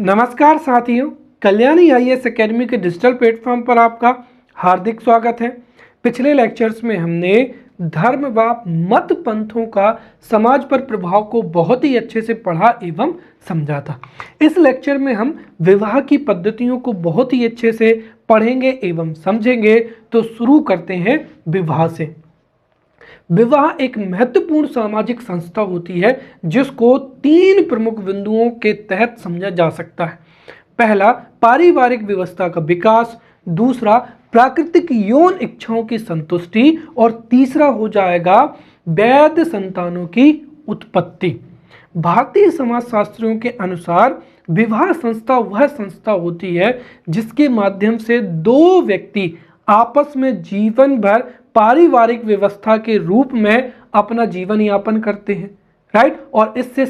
नमस्कार साथियों, Kalyani IAS academy के डिजिटल प्लेटफॉर्म पर आपका हार्दिक स्वागत है। पिछले लेक्चर्स में हमने धर्म व मत पंथों का समाज पर प्रभाव को बहुत ही अच्छे से पढ़ा एवं समझा था। इस लेक्चर में हम विवाह की पद्धतियों को बहुत ही अच्छे से पढ़ेंगे एवं समझेंगे। तो शुरू करते हैं विवाह से। विवाह एक महत्वपूर्ण सामाजिक संस्था होती है जिसको 3 प्रमुख बिंदुओं के तहत समझा जा सकता है। पहला, पारिवारिक व्यवस्था का विकास। दूसरा, प्राकृतिक यौन इच्छाओं की संतुष्टि। और तीसरा हो जाएगा वैध संतानों की उत्पत्ति। भारतीय समाजशास्त्रियों के अनुसार विवाह संस्था वह संस्था होती है जिसके माध्यम से 2 व्यक्ति आपस में जीवन भर पारिवारिक व्यवस्था के रूप में अपना जीवन यापन करते हैं, राइट। और इससे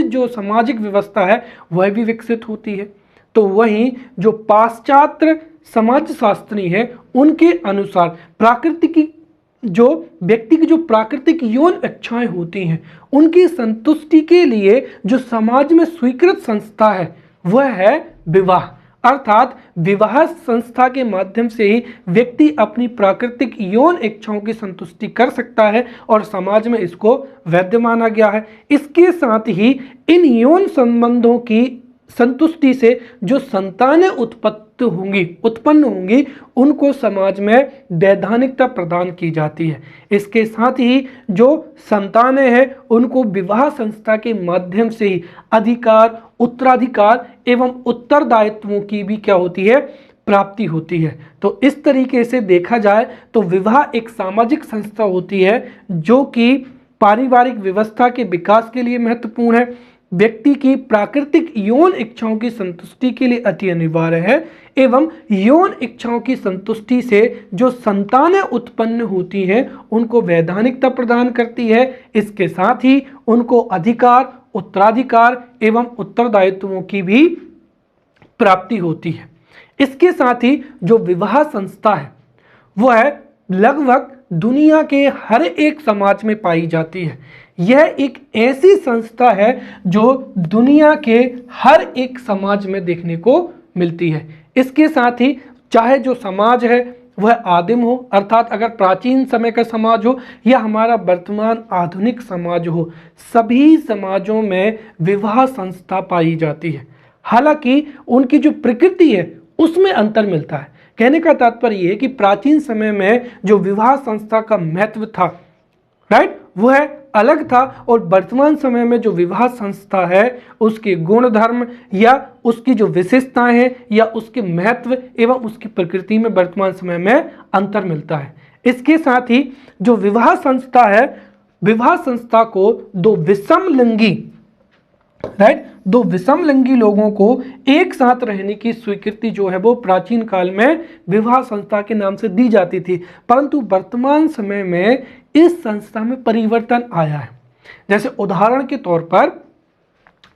जो सामाजिक व्यवस्था है वह भी विकसित होती है। तो वहीं जो पाश्चात्य समाजशास्त्री हैं उनके अनुसार व्यक्ति की जो प्राकृतिक यौन इच्छाएं होती हैं उनकी संतुष्टि के लिए जो समाज में स्वीकृत संस्था है वह है विवाह। अर्थात विवाह संस्था के माध्यम से ही व्यक्ति अपनी प्राकृतिक यौन इच्छाओं की संतुष्टि कर सकता है और समाज में इसको वैध माना गया है। इसके साथ ही इन यौन संबंधों की संतुष्टि से जो संतानें उत्पन्न होंगी उनको समाज में वैधानिकता प्रदान की जाती है। इसके साथ ही जो संतानें हैं उनको विवाह संस्था के माध्यम से ही अधिकार, उत्तराधिकार एवं उत्तरदायित्वों की भी क्या होती है, प्राप्ति होती है। तो इस तरीके से देखा जाए तो विवाह एक सामाजिक संस्था होती है जो कि पारिवारिक व्यवस्था के विकास के लिए महत्वपूर्ण है, व्यक्ति की प्राकृतिक यौन इच्छाओं की संतुष्टि के लिए अति अनिवार्य है एवं यौन इच्छाओं की संतुष्टि से जो संतानें उत्पन्न होती हैं उनको वैधानिकता प्रदान करती है। इसके साथ ही उनको अधिकार, उत्तराधिकार एवं उत्तरदायित्वों की भी प्राप्ति होती है। इसके साथ ही जो विवाह संस्था है वह लगभग दुनिया के हर एक समाज में पाई जाती है। यह एक ऐसी संस्था है जो दुनिया के हर एक समाज में देखने को मिलती है। इसके साथ ही चाहे जो समाज है वह आदिम हो, अर्थात अगर प्राचीन समय का समाज हो या हमारा वर्तमान आधुनिक समाज हो, सभी समाजों में विवाह संस्था पाई जाती है। हालांकि उनकी जो प्रकृति है उसमें अंतर मिलता है। कहने का तात्पर्य है कि प्राचीन समय में जो विवाह संस्था का महत्व था, राइट, वह अलग था और वर्तमान समय में जो विवाह संस्था है उसके गुण धर्म या उसकी जो विशेषताएं हैं या उसके महत्व एवं उसकी प्रकृति में वर्तमान समय में अंतर मिलता है। इसके साथ ही जो विवाह संस्था है, विवाह संस्था को दो विषम लिंगी लोगों को एक साथ रहने की स्वीकृति जो है वो प्राचीन काल में विवाह संस्था के नाम से दी जाती थी, परंतु वर्तमान समय में इस संस्था में परिवर्तन आया है। जैसे उदाहरण के तौर पर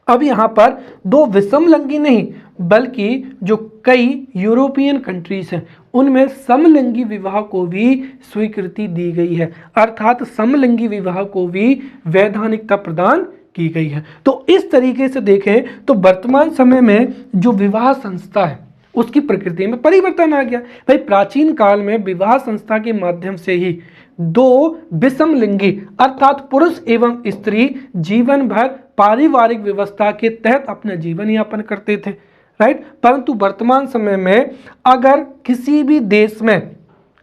अब यहाँ पर 2 विषमलिंगी नहीं बल्कि जो कई यूरोपियन कंट्रीज हैं उनमें समलिंगी विवाह को भी स्वीकृति दी गई है, अर्थात समलिंगी विवाह को भी वैधानिकता प्रदान की गई है। तो इस तरीके से देखें तो वर्तमान समय में जो विवाह संस्था है उसकी प्रकृति में परिवर्तन आ गया। भाई प्राचीन काल में विवाह संस्था के माध्यम से ही 2 विषमलिंगी अर्थात पुरुष एवं स्त्री जीवन भर पारिवारिक व्यवस्था के तहत अपना जीवन यापन करते थे, राइट। परंतु वर्तमान समय में अगर किसी भी देश में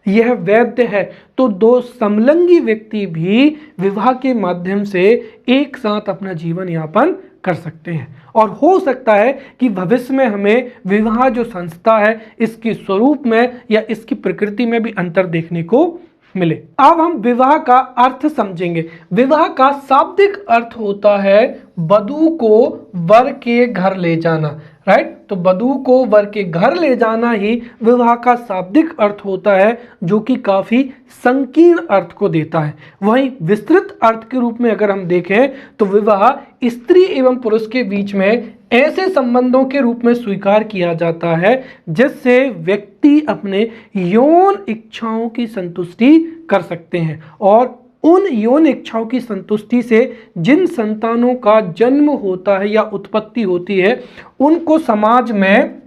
यह वैध है तो 2 समलिंगी व्यक्ति भी विवाह के माध्यम से एक साथ अपना जीवन यापन कर सकते हैं। और हो सकता है कि भविष्य में हमें विवाह जो संस्था है इसके स्वरूप में या इसकी प्रकृति में भी अंतर देखने को मिले। अब हम विवाह का अर्थ समझेंगे। विवाह का शाब्दिक अर्थ होता है वधू को वर के घर ले जाना, राइट। तो वधू को वर के घर ले जाना ही विवाह का शाब्दिक अर्थ होता है जो कि काफी संकीर्ण अर्थ को देता है। वहीं विस्तृत अर्थ के रूप में अगर हम देखें तो विवाह स्त्री एवं पुरुष के बीच में ऐसे संबंधों के रूप में स्वीकार किया जाता है जिससे व्यक्ति अपने यौन इच्छाओं की संतुष्टि कर सकते हैं और उन यौन इच्छाओं की संतुष्टि से जिन संतानों का जन्म होता है या उत्पत्ति होती है उनको समाज में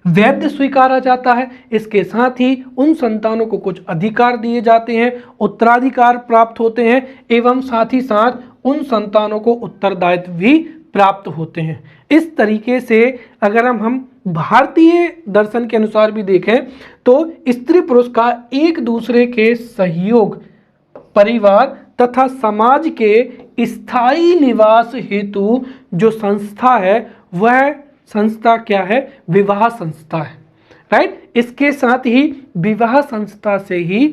वैध स्वीकारा जाता है। इसके साथ ही उन संतानों को कुछ अधिकार दिए जाते हैं, उत्तराधिकार प्राप्त होते हैं एवं साथ ही साथ उन संतानों को उत्तरदायित्व भी प्राप्त होते हैं। इस तरीके से अगर हम भारतीय दर्शन के अनुसार भी देखें तो स्त्री पुरुष का एक दूसरे के सहयोग, परिवार तथा समाज के स्थायी निवास हेतु जो संस्था है वह संस्था क्या है? विवाह संस्था है। राइट। इसके साथ ही विवाह संस्था से ही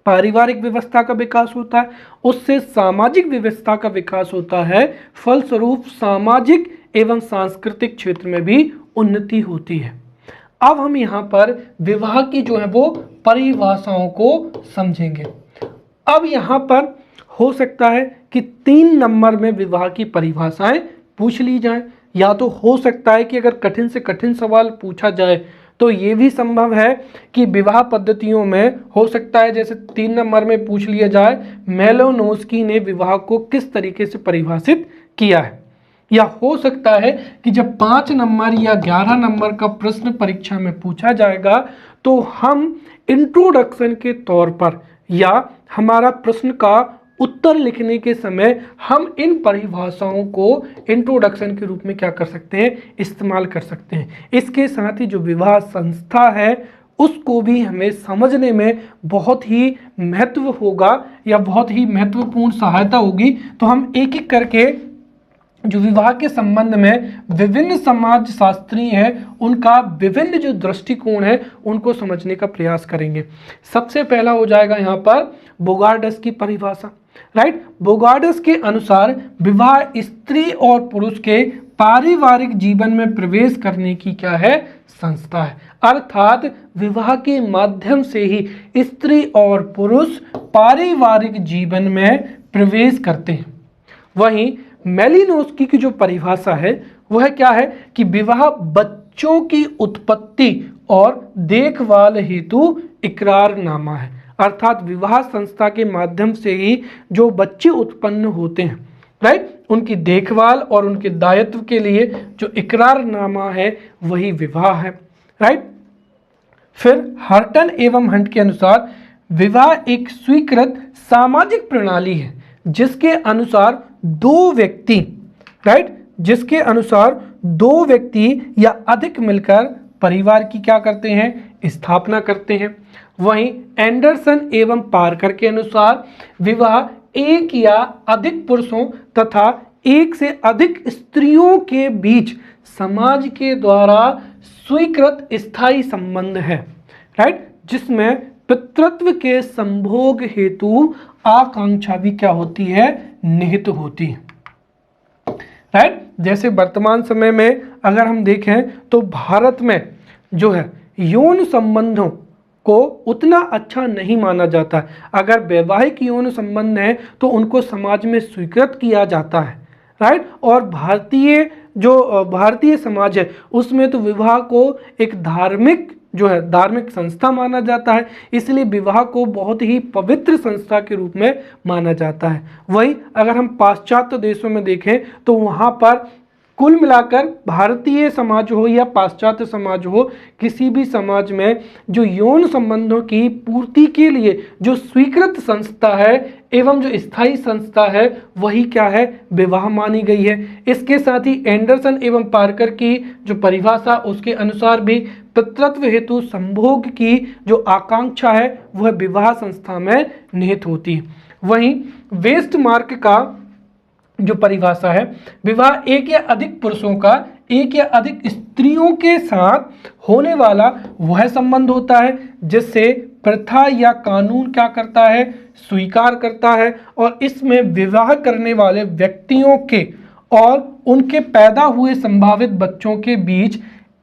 पारिवारिक व्यवस्था का विकास होता है, उससे सामाजिक व्यवस्था का विकास होता है, फलस्वरूप सामाजिक एवं सांस्कृतिक क्षेत्र में भी उन्नति होती है। अब हम यहाँ पर विवाह की जो है वो परिभाषाओं को समझेंगे। अब यहाँ पर हो सकता है कि 3 नंबर में विवाह की परिभाषाएं पूछ ली जाए, या तो हो सकता है कि अगर कठिन से कठिन सवाल पूछा जाए तो ये भी संभव है कि विवाह पद्धतियों में हो सकता है जैसे 3 नंबर में पूछ लिया जाए मेलिनोव्स्की ने विवाह को किस तरीके से परिभाषित किया है, या हो सकता है कि जब 5 नंबर या 11 नंबर का प्रश्न परीक्षा में पूछा जाएगा तो हम इंट्रोडक्शन के तौर पर या हमारा प्रश्न का उत्तर लिखने के समय हम इन परिभाषाओं को इंट्रोडक्शन के रूप में क्या कर सकते हैं? इस्तेमाल कर सकते हैं। इसके साथ ही जो विवाह संस्था है उसको भी हमें समझने में बहुत ही महत्व होगा या बहुत ही महत्वपूर्ण सहायता होगी। तो हम एक एक करके जो विवाह के संबंध में विभिन्न समाज शास्त्री हैं उनका विभिन्न जो दृष्टिकोण है उनको समझने का प्रयास करेंगे। सबसे पहला हो जाएगा यहाँ पर बोगार्डस की परिभाषा। राइट। बोगार्डस के अनुसार विवाह स्त्री और पुरुष के पारिवारिक जीवन में प्रवेश करने की क्या है? संस्था है। अर्थात विवाह के माध्यम से ही स्त्री और पुरुष पारिवारिक जीवन में प्रवेश करते हैं। वहीं मेलिनोव्स्की की जो परिभाषा है वह क्या है कि विवाह बच्चों की उत्पत्ति और देखभाल हेतु इकरारनामा है। अर्थात विवाह संस्था के माध्यम से ही जो बच्चे उत्पन्न होते हैं, राइट, उनकी देखभाल और उनके दायित्व के लिए जो इकरारनामा है वही विवाह है। राइट। फिर हर्टन एवं हंट के अनुसार विवाह एक स्वीकृत सामाजिक प्रणाली है जिसके अनुसार दो व्यक्ति, राइट, जिसके अनुसार दो व्यक्ति या अधिक मिलकर परिवार की क्या करते हैं? स्थापना करते हैं। वहीं एंडरसन एवं पार्कर के अनुसार विवाह एक या अधिक पुरुषों तथा एक से अधिक स्त्रियों के बीच समाज के द्वारा स्वीकृत स्थायी संबंध है। राइट, जिसमें पितृत्व के संभोग हेतु आकांक्षा भी क्या होती है? निहित होती है। राइट। जैसे वर्तमान समय में अगर हम देखें तो भारत में जो है यौन संबंधों को उतना अच्छा नहीं माना जाता है। अगर वैवाहिक यौन संबंध है तो उनको समाज में स्वीकृत किया जाता है। राइट। और भारतीय समाज है उसमें तो विवाह को एक धार्मिक संस्था माना जाता है, इसलिए विवाह को बहुत ही पवित्र संस्था के रूप में माना जाता है। वहीं अगर हम पाश्चात्य देशों में देखें तो वहाँ पर कुल मिलाकर भारतीय समाज हो या पाश्चात्य समाज हो, किसी भी समाज में जो यौन संबंधों की पूर्ति के लिए जो स्वीकृत संस्था है एवं जो स्थायी संस्था है वही क्या है? विवाह मानी गई है। इसके साथ ही एंडरसन एवं पार्कर की जो परिभाषा उसके अनुसार भी पितृत्व हेतु संभोग की जो आकांक्षा है वह विवाह संस्था में निहित होती है। वहीं वेस्टमार्क का जो परिभाषा है, विवाह एक या अधिक पुरुषों का एक या अधिक स्त्रियों के साथ होने वाला वह संबंध होता है जिससे प्रथा या कानून क्या करता है? स्वीकार करता है, और इसमें विवाह करने वाले व्यक्तियों के और उनके पैदा हुए संभावित बच्चों के बीच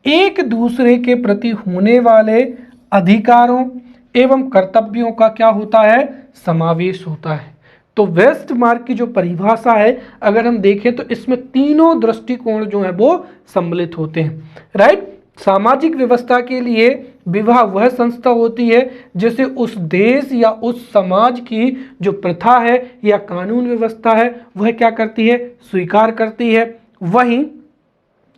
एक दूसरे के प्रति होने वाले अधिकारों एवं कर्तव्यों का क्या होता है? समावेश होता है। तो वेस्टमार्क की जो परिभाषा है अगर हम देखें तो इसमें तीनों दृष्टिकोण जो है वो सम्मिलित होते हैं। राइट। सामाजिक व्यवस्था के लिए विवाह वह संस्था होती है जिसे उस देश या उस समाज की जो प्रथा है या कानून व्यवस्था है वह क्या करती है, स्वीकार करती है। वहीं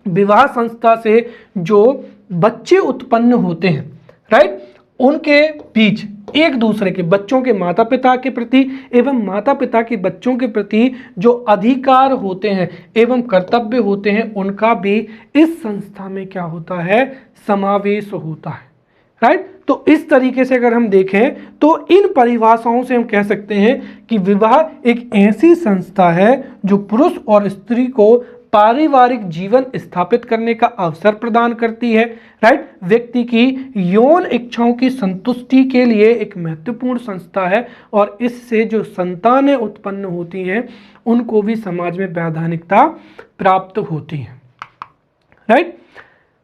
विवाह संस्था से जो बच्चे उत्पन्न होते हैं, राइट, उनके बीच एक दूसरे के बच्चों के माता पिता के प्रति एवं माता पिता के बच्चों के प्रति जो अधिकार होते हैं एवं कर्तव्य होते हैं उनका भी इस संस्था में क्या होता है, समावेश होता है, राइट। तो इस तरीके से अगर हम देखें तो इन परिभाषाओं से हम कह सकते हैं कि विवाह एक ऐसी संस्था है जो पुरुष और स्त्री को पारिवारिक जीवन स्थापित करने का अवसर प्रदान करती है, राइट। व्यक्ति की यौन इच्छाओं की संतुष्टि के लिए एक महत्वपूर्ण संस्था है और इससे जो संतानें उत्पन्न होती हैं उनको भी समाज में वैधानिकता प्राप्त होती है, राइट।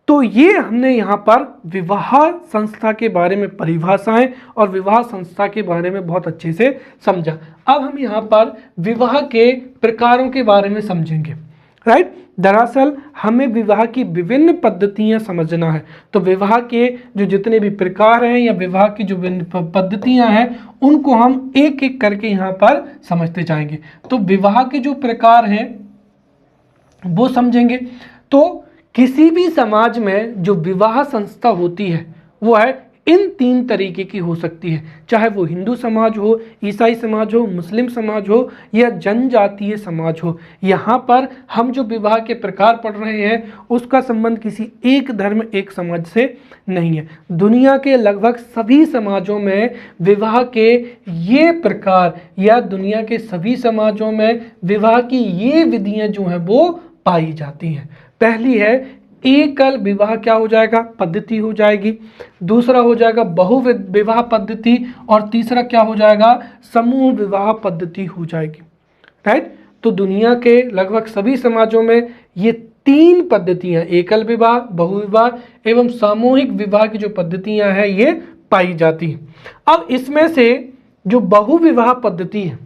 तो ये हमने यहाँ पर विवाह संस्था के बारे में परिभाषाएं और विवाह संस्था के बारे में बहुत अच्छे से समझा। अब हम यहाँ पर विवाह के प्रकारों के बारे में समझेंगे, राइट। दरअसल हमें विवाह की विभिन्न पद्धतियां समझना है। तो विवाह के जो जितने भी प्रकार हैं या विवाह की जो विभिन्न पद्धतियां हैं उनको हम एक एक करके यहाँ पर समझते जाएंगे। तो विवाह के जो प्रकार हैं वो समझेंगे। तो किसी भी समाज में जो विवाह संस्था होती है वो है इन 3 तरीके की हो सकती है, चाहे वो हिंदू समाज हो, ईसाई समाज हो, मुस्लिम समाज हो या जनजातीय समाज हो। यहाँ पर हम जो विवाह के प्रकार पढ़ रहे हैं उसका संबंध किसी एक धर्म एक समाज से नहीं है। दुनिया के लगभग सभी समाजों में विवाह के ये प्रकार या दुनिया के सभी समाजों में विवाह की ये विधियाँ जो हैं वो पाई जाती हैं। पहली है एकल विवाह क्या हो जाएगा, पद्धति हो जाएगी। दूसरा हो जाएगा बहु विवाह पद्धति और तीसरा क्या हो जाएगा, समूह विवाह पद्धति हो जाएगी, राइट। तो दुनिया के लगभग सभी समाजों में ये 3 पद्धतियां एकल विवाह, बहुविवाह एवं सामूहिक विवाह की जो पद्धतियां हैं ये पाई जाती हैं। अब इसमें से जो बहु विवाह पद्धति है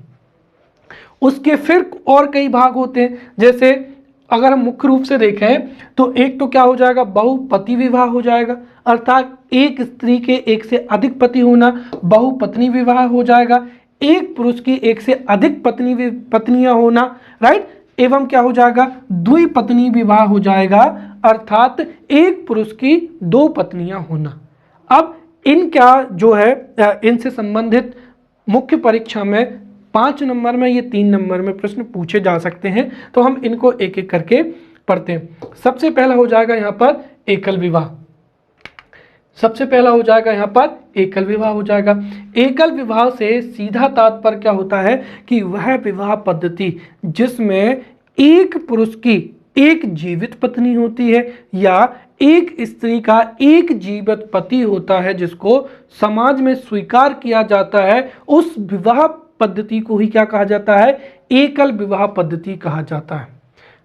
उसके फिर और कई भाग होते हैं। जैसे अगर हम मुख्य रूप से देखें तो एक तो क्या हो जाएगा, बहुपति विवाह हो जाएगा, अर्थात एक स्त्री के एक से अधिक पति होना। बहुपत्नी विवाह हो जाएगा, एक पुरुष की एक से अधिक पत्नियां होना, राइट। एवं क्या हो जाएगा, द्विपत्नी विवाह हो जाएगा, अर्थात एक पुरुष की 2 पत्नियां होना। अब इनका जो है इनसे संबंधित मुख्य परीक्षा में 5 नंबर में, ये 3 नंबर में प्रश्न पूछे जा सकते हैं। तो हम इनको एक एक करके पढ़ते हैं। सबसे पहला हो जाएगा यहाँ पर एकल विवाह। सबसे पहला हो जाएगा यहाँ पर एकल विवाह हो जाएगा। एकल विवाह से सीधा तात्पर्य क्या होता है कि वह विवाह पद्धति जिसमें एक पुरुष की एक जीवित पत्नी होती है या एक स्त्री का एक जीवित पति होता है जिसको समाज में स्वीकार किया जाता है, उस विवाह पद्धति को ही क्या कहा जाता है, एकल विवाह पद्धति कहा जाता है,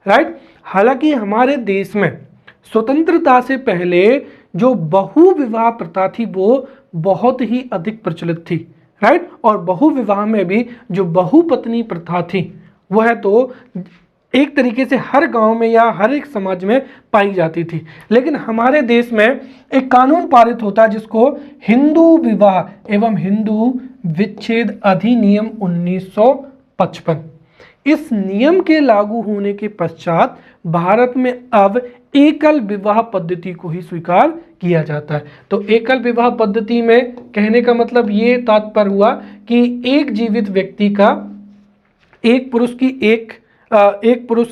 राइट। हालांकि हमारे देश में स्वतंत्रता से पहले जो बहु विवाह प्रथा थी वो बहुत ही अधिक प्रचलित थी, राइट। और बहु विवाह में भी जो बहुपत्नी प्रथा थी वह तो एक तरीके से हर गांव में या हर एक समाज में पाई जाती थी। लेकिन हमारे देश में एक कानून पारित होता है जिसको हिंदू विवाह एवं हिंदू विच्छेद अधिनियम 1955। इस नियम के लागू होने के पश्चात भारत में अब एकल विवाह पद्धति को ही स्वीकार किया जाता है। तो एकल विवाह पद्धति में कहने का मतलब ये तात्पर्य हुआ कि एक जीवित व्यक्ति का एक पुरुष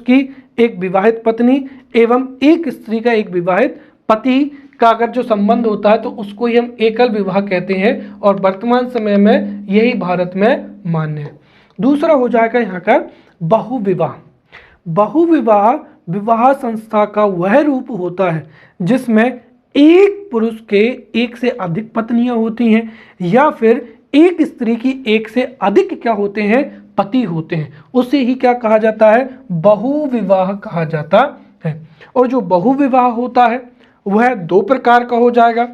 की एक विवाहित पत्नी एवं एक स्त्री का एक विवाहित पति का अगर जो संबंध होता है तो उसको ही हम एकल विवाह कहते हैं और वर्तमान समय में यही भारत में मान्य है। दूसरा हो जाएगा यहाँ का बहुविवाह। बहुविवाह विवाह संस्था का वह रूप होता है जिसमें एक पुरुष के एक से अधिक पत्नियां होती हैं या फिर एक स्त्री की एक से अधिक क्या होते हैं, पति होते हैं। उसे ही क्या कहा जाता है, बहुविवाह कहा जाता है। और जो बहुविवाह होता है वह 2 प्रकार का हो जाएगा।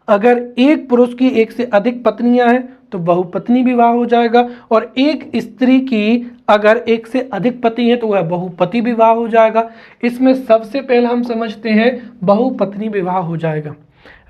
अगर एक पुरुष की एक से अधिक पत्नियां हैं तो बहुपत्नी विवाह हो जाएगा और एक स्त्री की अगर एक से अधिक पति हैं तो वह बहुपति विवाह हो जाएगा। इसमें सबसे पहले हम समझते हैं बहुपत्नी विवाह हो जाएगा।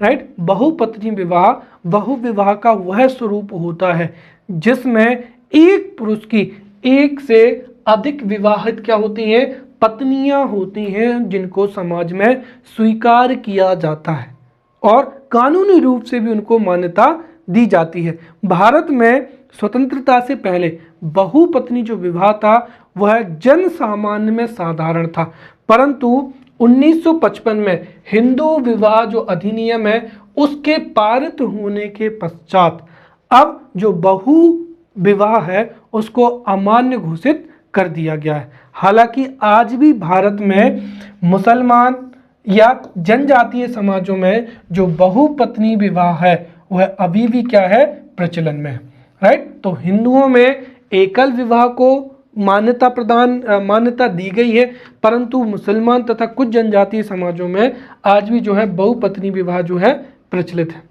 राइट। बहुपत्नी विवाह, बहुविवाह का वह स्वरूप होता है जिसमें एक पुरुष की एक से अधिक विवाहित क्या होती हैं, पत्नियां होती हैं, जिनको समाज में स्वीकार किया जाता है और कानूनी रूप से भी उनको मान्यता दी जाती है। भारत में स्वतंत्रता से पहले बहुपत्नी जो विवाह था वह जन सामान्य में साधारण था, परंतु 1955 में हिंदू विवाह जो अधिनियम है उसके पारित होने के पश्चात अब जो बहु विवाह है उसको अमान्य घोषित कर दिया गया है। हालांकि आज भी भारत में मुसलमान या जनजातीय समाजों में जो बहुपत्नी विवाह है वह अभी भी क्या है, प्रचलन में है, राइट। तो हिंदुओं में एकल विवाह को मान्यता दी गई है, परंतु मुसलमान तथा कुछ जनजातीय समाजों में आज भी जो है बहुपत्नी विवाह जो है प्रचलित है,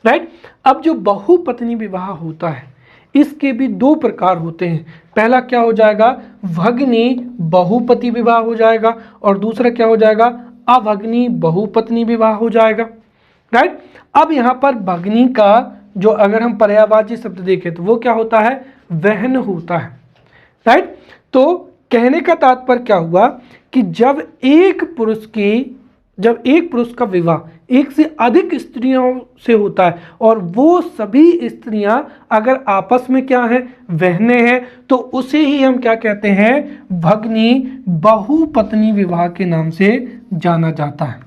राइट। अब जो बहुपत्नी विवाह होता है इसके भी दो प्रकार होते हैं। पहला क्या हो जाएगा, भगनी बहुपति विवाह हो जाएगा, और दूसरा क्या हो जाएगा, अभगनी बहुपत्नी विवाह हो जाएगा, राइट। अब यहाँ पर भगनी का जो अगर हम पर्यायवाची शब्द देखें तो वो क्या होता है, बहन होता है, राइट। तो कहने का तात्पर्य क्या हुआ कि जब एक पुरुष का विवाह एक से अधिक स्त्रियों से होता है और वो सभी स्त्रियां अगर आपस में क्या है, बहनें हैं, तो उसे ही हम क्या कहते हैं, भगनी बहुपत्नी विवाह के नाम से जाना जाता है,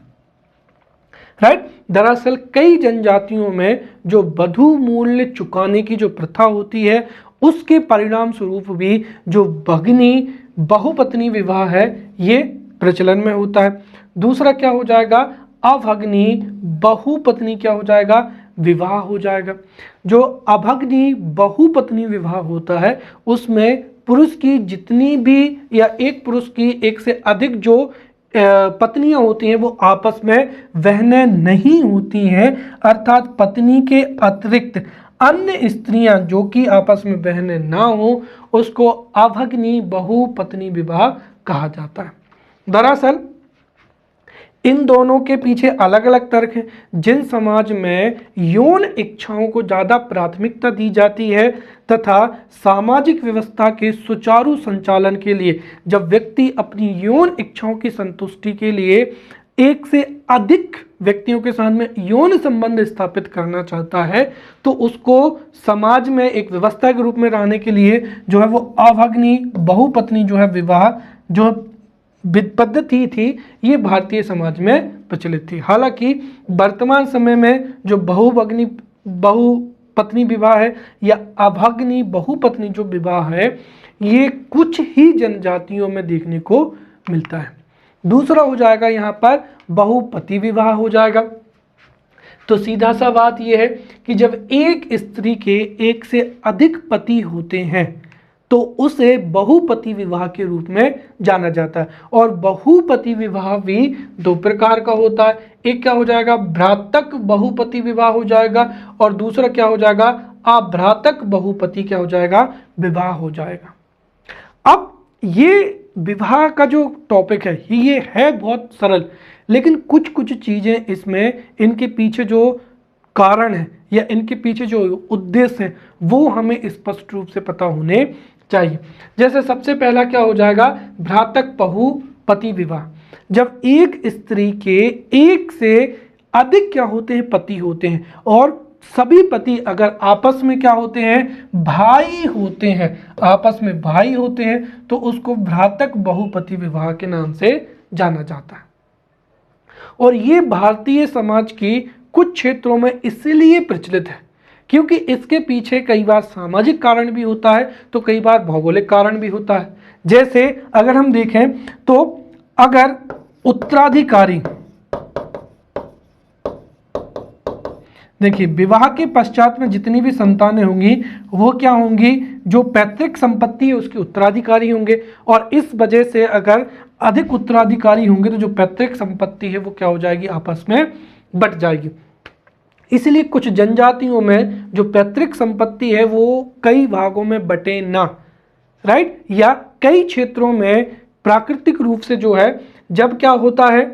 राइट। दरअसल कई जनजातियों में जो वधू मूल्य चुकाने की जो प्रथा होती है उसके परिणाम स्वरूप भी जो भगनी बहुपत्नी विवाह है ये प्रचलन में होता है। दूसरा क्या हो जाएगा, अभगनी बहुपत्नी क्या हो जाएगा, विवाह हो जाएगा। जो अभगनी बहुपत्नी विवाह होता है उसमें पुरुष की जितनी भी या एक पुरुष की एक से अधिक जो पत्नियां होती हैं वो आपस में बहनें नहीं होती हैं, अर्थात पत्नी के अतिरिक्त अन्य स्त्रियां जो कि आपस में बहनें ना हो उसको अभगनी बहुपत्नी विवाह कहा जाता है। दरअसल इन दोनों के पीछे अलग अलग तर्क हैं। जिन समाज में यौन इच्छाओं को ज़्यादा प्राथमिकता दी जाती है तथा सामाजिक व्यवस्था के सुचारू संचालन के लिए जब व्यक्ति अपनी यौन इच्छाओं की संतुष्टि के लिए एक से अधिक व्यक्तियों के साथ में यौन संबंध स्थापित करना चाहता है तो उसको समाज में एक व्यवस्था के रूप में रहने के लिए जो है वो अभगनी बहुपत्नी जो है विवाह जो पद्धति थी ये भारतीय समाज में प्रचलित थी। हालांकि वर्तमान समय में जो बहुपत्नी विवाह है या अभगनी बहुपत्नी जो विवाह है ये कुछ ही जनजातियों में देखने को मिलता है। दूसरा हो जाएगा यहाँ पर बहुपति विवाह हो जाएगा। तो सीधा सा बात यह है कि जब एक स्त्री के एक से अधिक पति होते हैं तो उसे बहुपति विवाह के रूप में जाना जाता है। और बहुपति विवाह भी दो प्रकार का होता है, एक क्या हो जाएगा, भ्रातक बहुपति विवाह हो जाएगा, और दूसरा क्या हो जाएगा, अभ्रातक बहुपति क्या हो जाएगा, विवाह हो जाएगा। अब ये विवाह का जो टॉपिक है ये है बहुत सरल, लेकिन कुछ कुछ चीज़ें इसमें इनके पीछे जो कारण है या इनके पीछे जो उद्देश्य है वो हमें स्पष्ट रूप से पता होने चाहिए। जैसे सबसे पहला क्या हो जाएगा, भ्रातक बहुपति विवाह। जब एक स्त्री के एक से अधिक क्या होते हैं, पति होते हैं, और सभी पति अगर आपस में क्या होते हैं, भाई होते हैं, आपस में भाई होते हैं, तो उसको भ्रातक बहुपति विवाह के नाम से जाना जाता है। और ये भारतीय समाज की कुछ क्षेत्रों में इसलिए प्रचलित है क्योंकि इसके पीछे कई बार सामाजिक कारण भी होता है तो कई बार भौगोलिक कारण भी होता है। जैसे अगर हम देखें तो अगर उत्तराधिकारी, देखिए विवाह के पश्चात में जितनी भी संतानें होंगी वो क्या होंगी, जो पैतृक संपत्ति है उसके उत्तराधिकारी होंगे, और इस वजह से अगर अधिक उत्तराधिकारी होंगे तो जो पैतृक संपत्ति है वो क्या हो जाएगी, आपस में बट जाएगी। इसलिए कुछ जनजातियों में जो पैतृक संपत्ति है वो कई भागों में बटे ना, राइट, या कई क्षेत्रों में प्राकृतिक रूप से जो है जब क्या होता है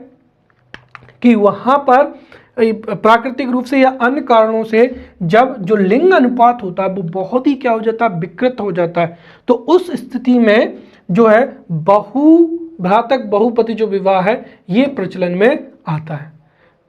कि वहाँ पर प्राकृतिक रूप से या अन्य कारणों से जब जो लिंग अनुपात होता है वो बहुत ही क्या हो जाता है, विकृत हो जाता है, तो उस स्थिति में जो है भ्रातक बहुपति जो विवाह है ये प्रचलन में आता है।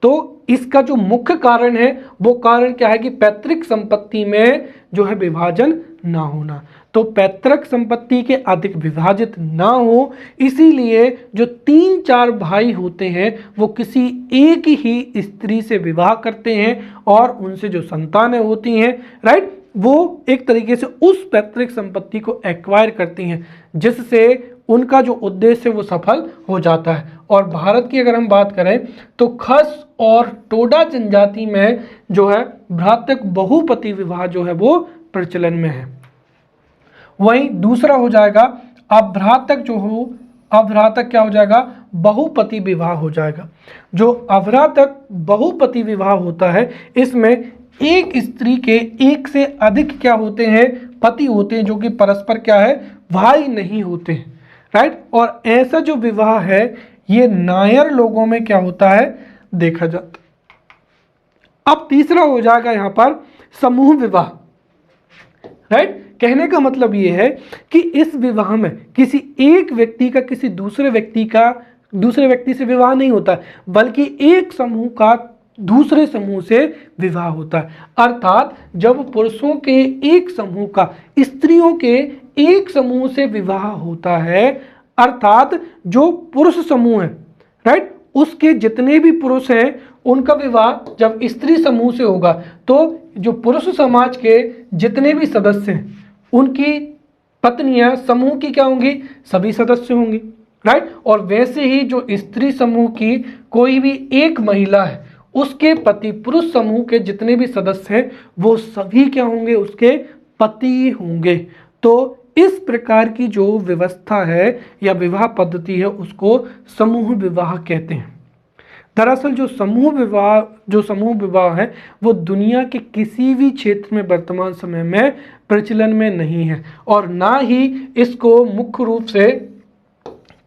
तो इसका जो मुख्य कारण है वो कारण क्या है कि पैतृक संपत्ति में जो है विभाजन ना होना। तो पैतृक संपत्ति के अधिक विभाजित ना हो, इसीलिए जो 3-4 भाई होते हैं वो किसी एक ही स्त्री से विवाह करते हैं और उनसे जो संतानें होती हैं, राइट, वो एक तरीके से उस पैतृक संपत्ति को एक्वायर करती हैं, जिससे उनका जो उद्देश्य है वो सफल हो जाता है। और भारत की अगर हम बात करें तो खस और टोडा जनजाति में जो है भ्रातृक बहुपति विवाह जो है वो प्रचलन में है। वहीं दूसरा हो जाएगा अभ्रातक अभ्रातक क्या हो जाएगा, बहुपति विवाह हो जाएगा। जो अभ्रातक बहुपति विवाह होता है इसमें एक स्त्री के एक से अधिक क्या होते हैं, पति होते हैं, जो कि परस्पर क्या है, भाई नहीं होते हैं, राइट। और ऐसा जो विवाह है ये नायर लोगों में क्या होता है, देखा जाता है। अब तीसरा हो जाएगा यहाँ पर समूह विवाह, राइट। कहने का मतलब ये है कि इस विवाह में किसी एक व्यक्ति का किसी दूसरे व्यक्ति से विवाह नहीं होता है, बल्कि एक समूह का दूसरे समूह से विवाह होता है। अर्थात जब पुरुषों के एक समूह का स्त्रियों के एक समूह से विवाह होता है, अर्थात जो पुरुष समूह है, राइट, उसके जितने भी पुरुष हैं उनका विवाह जब स्त्री समूह से होगा तो जो पुरुष समाज के जितने भी सदस्य हैं उनकी पत्नियां समूह की क्या होंगी, सभी सदस्य होंगी, राइट। और वैसे ही जो स्त्री समूह की कोई भी एक महिला है उसके पति पुरुष समूह के जितने भी सदस्य हैं वो सभी क्या होंगे, उसके पति होंगे। तो इस प्रकार की जो व्यवस्था है या विवाह पद्धति है उसको समूह विवाह कहते हैं। दरअसल जो समूह विवाह है वो दुनिया के किसी भी क्षेत्र में वर्तमान समय में प्रचलन में नहीं है और ना ही इसको मुख्य रूप से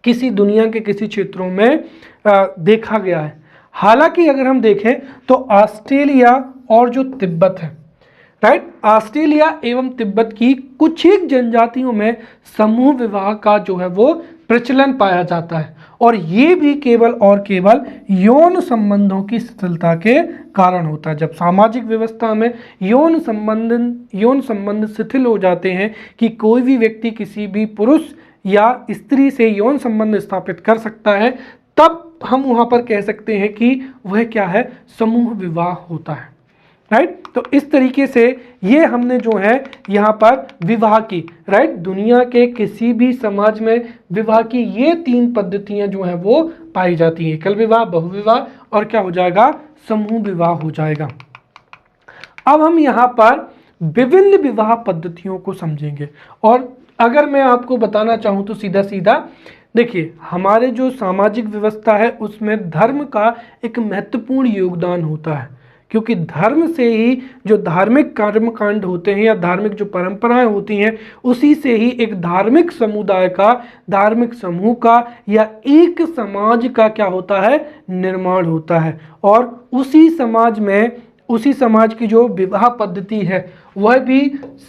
किसी दुनिया के किसी क्षेत्रों में देखा गया है। हालांकि अगर हम देखें तो ऑस्ट्रेलिया और जो तिब्बत है, राइट, ऑस्ट्रेलिया एवं तिब्बत की कुछ एक जनजातियों में समूह विवाह का जो है वो प्रचलन पाया जाता है और ये भी केवल और केवल यौन संबंधों की शिथिलता के कारण होता है। जब सामाजिक व्यवस्था में यौन संबंध शिथिल हो जाते हैं कि कोई भी व्यक्ति किसी भी पुरुष या स्त्री से यौन संबंध स्थापित कर सकता है, तब हम वहां पर कह सकते हैं कि वह क्या है, समूह विवाह होता है, राइट। तो इस तरीके से ये हमने जो है यहाँ पर विवाह की, राइट, दुनिया के किसी भी समाज में विवाह की ये 3 पद्धतियां जो हैं वो पाई जाती हैं, एकल विवाह, बहुविवाह और क्या हो जाएगा, समूह विवाह हो जाएगा। अब हम यहाँ पर विभिन्न विवाह पद्धतियों को समझेंगे और अगर मैं आपको बताना चाहूँ तो सीधा सीधा देखिए, हमारे जो सामाजिक व्यवस्था है उसमें धर्म का एक महत्वपूर्ण योगदान होता है, क्योंकि धर्म से ही जो धार्मिक कर्मकांड होते हैं या धार्मिक जो परंपराएं होती हैं उसी से ही एक धार्मिक समुदाय का, धार्मिक समूह का या एक समाज का क्या होता है, निर्माण होता है। और उसी समाज की जो विवाह पद्धति है वह भी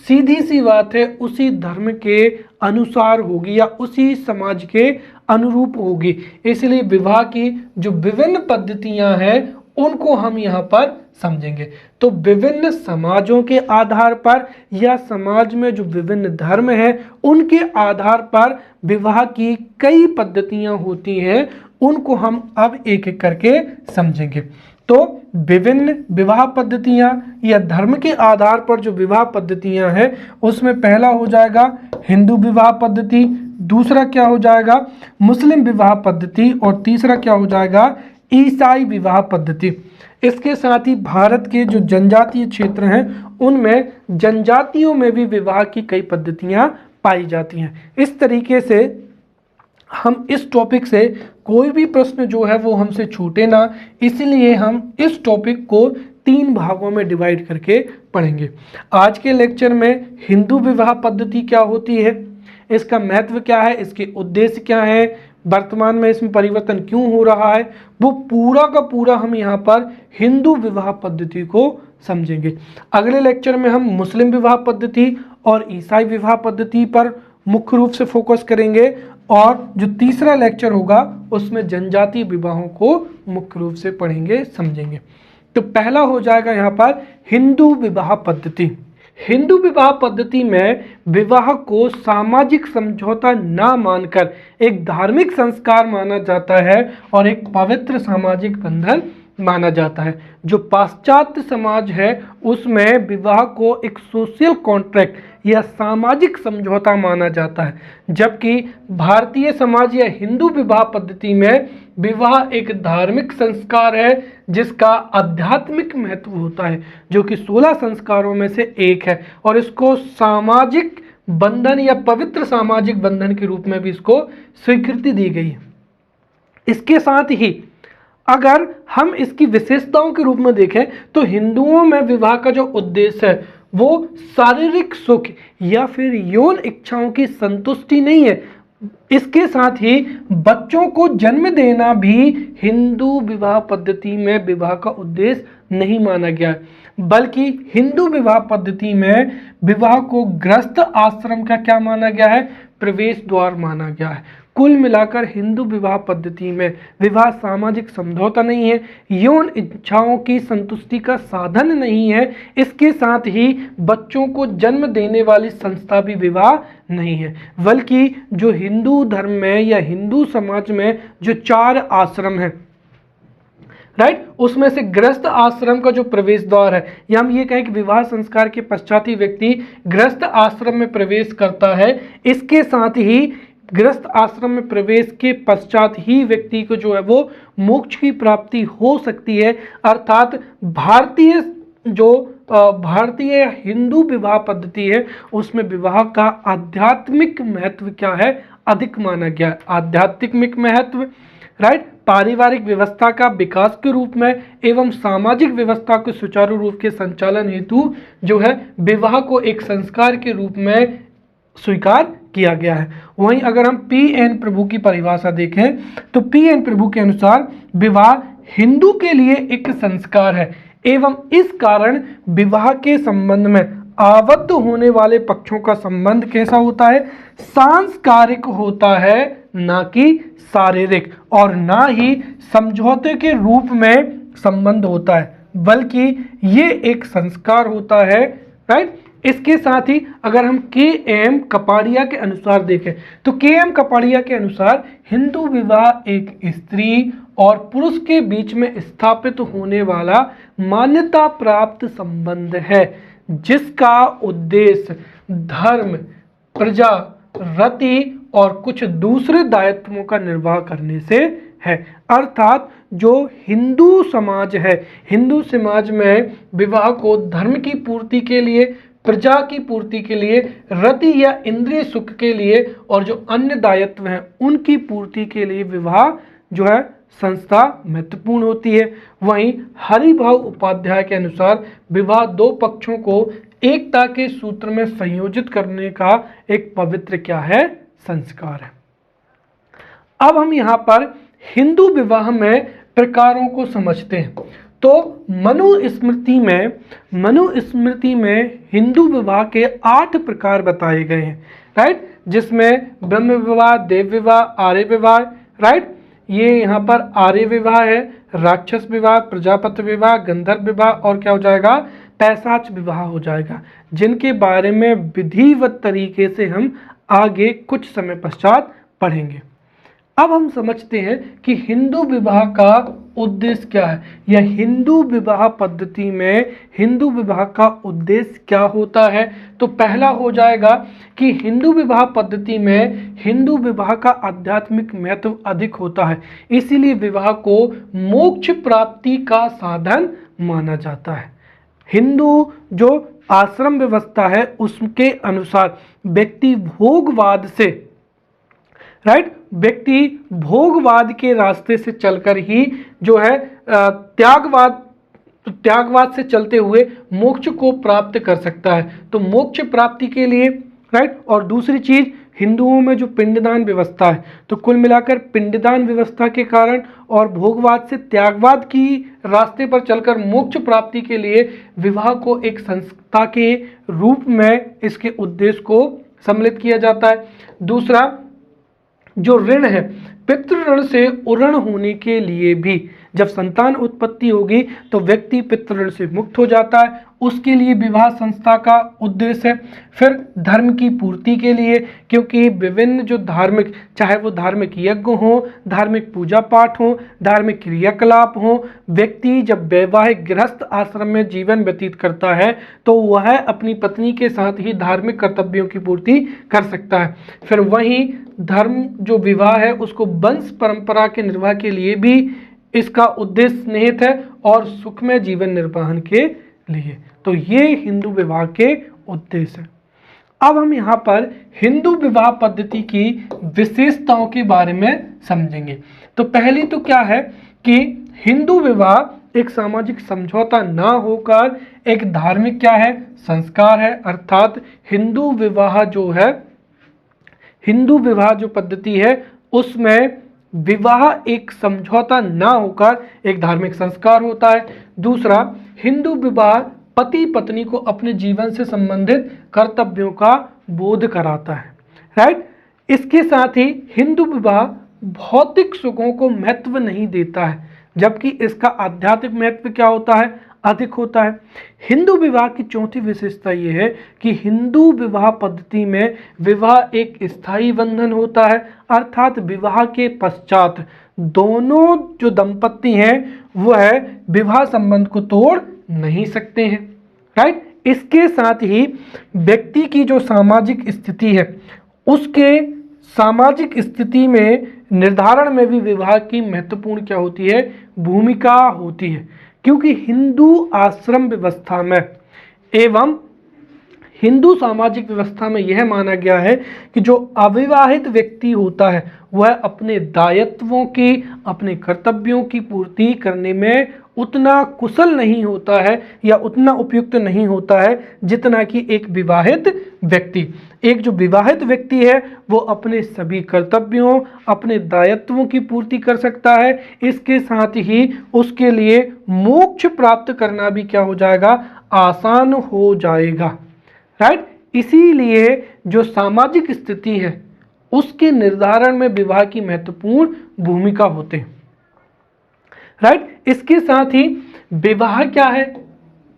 सीधी सी बात है उसी धर्म के अनुसार होगी या उसी समाज के अनुरूप होगी। इसलिए विवाह की जो विभिन्न पद्धतियां हैं उनको हम यहाँ पर समझेंगे। तो विभिन्न समाजों के आधार पर या समाज में जो विभिन्न धर्म हैं उनके आधार पर विवाह की कई पद्धतियां होती हैं, उनको हम अब एक एक करके समझेंगे। तो विभिन्न विवाह पद्धतियां या धर्म के आधार पर जो विवाह पद्धतियां हैं उसमें पहला हो जाएगा हिंदू विवाह पद्धति, दूसरा क्या हो जाएगा मुस्लिम विवाह पद्धति और तीसरा क्या हो जाएगा ईसाई विवाह पद्धति। इसके साथ ही भारत के जो जनजातीय क्षेत्र हैं उनमें जनजातियों में भी विवाह की कई पद्धतियां पाई जाती हैं। इस तरीके से हम इस टॉपिक से कोई भी प्रश्न जो है वो हमसे छूटे ना, इसलिए हम इस टॉपिक को 3 भागों में डिवाइड करके पढ़ेंगे। आज के लेक्चर में हिंदू विवाह पद्धति क्या होती है, इसका महत्व क्या है, इसके उद्देश्य क्या है, वर्तमान में इसमें परिवर्तन क्यों हो रहा है, वो पूरा का पूरा हम यहाँ पर हिंदू विवाह पद्धति को समझेंगे। अगले लेक्चर में हम मुस्लिम विवाह पद्धति और ईसाई विवाह पद्धति पर मुख्य रूप से फोकस करेंगे, और जो तीसरा लेक्चर होगा उसमें जनजातीय विवाहों को मुख्य रूप से पढ़ेंगे, समझेंगे। तो पहला हो जाएगा यहाँ पर हिंदू विवाह पद्धति। हिंदू विवाह पद्धति में विवाह को सामाजिक समझौता ना मानकर एक धार्मिक संस्कार माना जाता है और एक पवित्र सामाजिक बंधन माना जाता है। जो पाश्चात्य समाज है उसमें विवाह को एक सोशल कॉन्ट्रैक्ट या सामाजिक समझौता माना जाता है, जबकि भारतीय समाज या हिंदू विवाह पद्धति में विवाह एक धार्मिक संस्कार है जिसका आध्यात्मिक महत्व होता है, जो कि 16 संस्कारों में से एक है, और इसको सामाजिक बंधन या पवित्र सामाजिक बंधन के रूप में भी इसको स्वीकृति दी गई है। इसके साथ ही अगर हम इसकी विशेषताओं के रूप में देखें तो हिंदुओं में विवाह का जो उद्देश्य है वो शारीरिक सुख या फिर यौन इच्छाओं की संतुष्टि नहीं है। इसके साथ ही बच्चों को जन्म देना भी हिंदू विवाह पद्धति में विवाह का उद्देश्य नहीं माना गया है, बल्कि हिंदू विवाह पद्धति में विवाह को गृहस्थ आश्रम का क्या माना गया है, प्रवेश द्वार माना गया है। कुल मिलाकर हिंदू विवाह पद्धति में विवाह सामाजिक समझौता नहीं है, यौन इच्छाओं की संतुष्टि का साधन नहीं है, इसके साथ ही बच्चों को जन्म देने वाली संस्था भी विवाह नहीं है, बल्कि जो हिंदू धर्म में या हिंदू समाज में जो 4 आश्रम हैं, राइट, उसमें से गृहस्थ आश्रम का जो प्रवेश द्वार है, या हम ये कहें कि विवाह संस्कार के पश्चात ही व्यक्ति गृहस्थ आश्रम में प्रवेश करता है, इसके साथ ही गृहस्थ आश्रम में प्रवेश के पश्चात ही व्यक्ति को जो है वो मोक्ष की प्राप्ति हो सकती है। अर्थात भारतीय हिंदू विवाह पद्धति है उसमें विवाह का आध्यात्मिक महत्व क्या है, अधिक माना गया है। आध्यात्मिक महत्व, राइट, पारिवारिक व्यवस्था का विकास के रूप में एवं सामाजिक व्यवस्था के सुचारू रूप के संचालन हेतु जो है विवाह को एक संस्कार के रूप में स्वीकार किया गया है। वहीं अगर हम पी.एन. प्रभु की परिभाषा देखें तो पी.एन. प्रभु के अनुसार विवाह हिंदू के लिए एक संस्कार है एवं इस कारण विवाह के संबंध में आबद्ध होने वाले पक्षों का संबंध कैसा होता है, सांस्कारिक होता है, ना कि शारीरिक, और ना ही समझौते के रूप में संबंध होता है, बल्कि ये एक संस्कार होता है, राइट। इसके साथ ही अगर हम के.एम. कपाड़िया के अनुसार देखें तो के.एम. कपाड़िया के अनुसार हिंदू विवाह एक स्त्री और पुरुष के बीच में स्थापित होने वाला मान्यता प्राप्त संबंध है, जिसका उद्देश्य धर्म, प्रजा, रति और कुछ दूसरे दायित्वों का निर्वाह करने से है। अर्थात जो हिंदू समाज है, हिंदू समाज में विवाह को धर्म की पूर्ति के लिए, प्रजा की पूर्ति के लिए, रति या इंद्रिय सुख के लिए और जो अन्य दायित्व हैं उनकी पूर्ति के लिए विवाह जो है संस्था महत्वपूर्ण होती है। वहीं हरिभाव उपाध्याय के अनुसार विवाह 2 पक्षों को एकता के सूत्र में संयोजित करने का एक पवित्र क्या है, संस्कार है। अब हम यहाँ पर हिंदू विवाह में प्रकारों को समझते हैं। तो मनुस्मृति में हिंदू विवाह के 8 प्रकार बताए गए हैं, राइट, जिसमें ब्रह्म विवाह, देव विवाह, आर्य विवाह, राइट, ये यहाँ पर आर्य विवाह है, राक्षस विवाह, प्रजापति विवाह, गंधर्व विवाह और क्या हो जाएगा, पैशाच विवाह हो जाएगा, जिनके बारे में विधिवत तरीके से हम आगे कुछ समय पश्चात पढ़ेंगे। अब हम समझते हैं कि हिंदू विवाह का उद्देश्य क्या है, या हिंदू विवाह पद्धति में हिंदू विवाह का उद्देश्य क्या होता है। तो पहला हो जाएगा कि हिंदू विवाह पद्धति में हिंदू विवाह का आध्यात्मिक महत्व अधिक होता है, इसीलिए विवाह को मोक्ष प्राप्ति का साधन माना जाता है। हिंदू जो आश्रम व्यवस्था है उसके अनुसार व्यक्ति भोगवाद से, राइट, व्यक्ति भोगवाद के रास्ते से चलकर ही जो है त्यागवाद से चलते हुए मोक्ष को प्राप्त कर सकता है। तो मोक्ष प्राप्ति के लिए, राइट, और दूसरी चीज हिंदुओं में जो पिंडदान व्यवस्था है, तो कुल मिलाकर पिंडदान व्यवस्था के कारण और भोगवाद से त्यागवाद की रास्ते पर चलकर मोक्ष प्राप्ति के लिए विवाह को एक संस्था के रूप में इसके उद्देश्य को सम्मिलित किया जाता है। दूसरा, जो ऋण है, पितृ ऋण से उऋण होने के लिए भी जब संतान उत्पत्ति होगी तो व्यक्ति पितृ ऋण से मुक्त हो जाता है, उसके लिए विवाह संस्था का उद्देश्य है। फिर धर्म की पूर्ति के लिए, क्योंकि विभिन्न जो धार्मिक, चाहे वो धार्मिक यज्ञ हो, धार्मिक पूजा पाठ हो, धार्मिक क्रियाकलाप हो, व्यक्ति जब वैवाहिक गृहस्थ आश्रम में जीवन व्यतीत करता है तो वह अपनी पत्नी के साथ ही धार्मिक कर्तव्यों की पूर्ति कर सकता है। फिर वहीं धर्म जो विवाह है उसको वंश परंपरा के निर्वाह के लिए भी इसका उद्देश्य निहित है और सुखमय जीवन निर्वाहन के लिए। तो ये हिंदू विवाह के उद्देश्य है। अब हम यहाँ पर हिंदू विवाह पद्धति की विशेषताओं के बारे में समझेंगे। तो पहली तो क्या है कि हिंदू विवाह एक सामाजिक समझौता ना होकर एक धार्मिक क्या है, संस्कार है। अर्थात हिंदू विवाह जो है, हिंदू विवाह जो पद्धति है उसमें विवाह एक समझौता ना होकर एक धार्मिक संस्कार होता है। दूसरा, हिंदू विवाह पति पत्नी को अपने जीवन से संबंधित कर्तव्यों का बोध कराता है, राइट। इसके साथ ही हिंदू विवाह भौतिक सुखों को महत्व नहीं देता है, जबकि इसका आध्यात्मिक महत्व क्या होता है, अधिक होता है। हिंदू विवाह की चौथी विशेषता यह है कि हिंदू विवाह पद्धति में विवाह एक स्थायी बंधन होता है, अर्थात विवाह के पश्चात दोनों जो दंपत्ति हैं वह विवाह संबंध को तोड़ नहीं सकते हैं, राइट। इसके साथ ही व्यक्ति की जो सामाजिक स्थिति है उसके सामाजिक स्थिति में निर्धारण में भी विवाह की महत्वपूर्ण क्या होती है, भूमिका होती है। क्योंकि हिंदू आश्रम व्यवस्था में एवं हिंदू सामाजिक व्यवस्था में यह माना गया है कि जो अविवाहित व्यक्ति होता है वह अपने दायित्वों की, अपने कर्तव्यों की पूर्ति करने में उतना कुशल नहीं होता है या उतना उपयुक्त नहीं होता है जितना कि एक विवाहित व्यक्ति। एक जो विवाहित व्यक्ति है वो अपने सभी कर्तव्यों, अपने दायित्वों की पूर्ति कर सकता है। इसके साथ ही उसके लिए मोक्ष प्राप्त करना भी क्या हो जाएगा, आसान हो जाएगा, राइट। इसीलिए जो सामाजिक स्थिति है उसके निर्धारण में विवाह की महत्वपूर्ण भूमिका होते हैं, राइट। इसके साथ ही विवाह क्या है,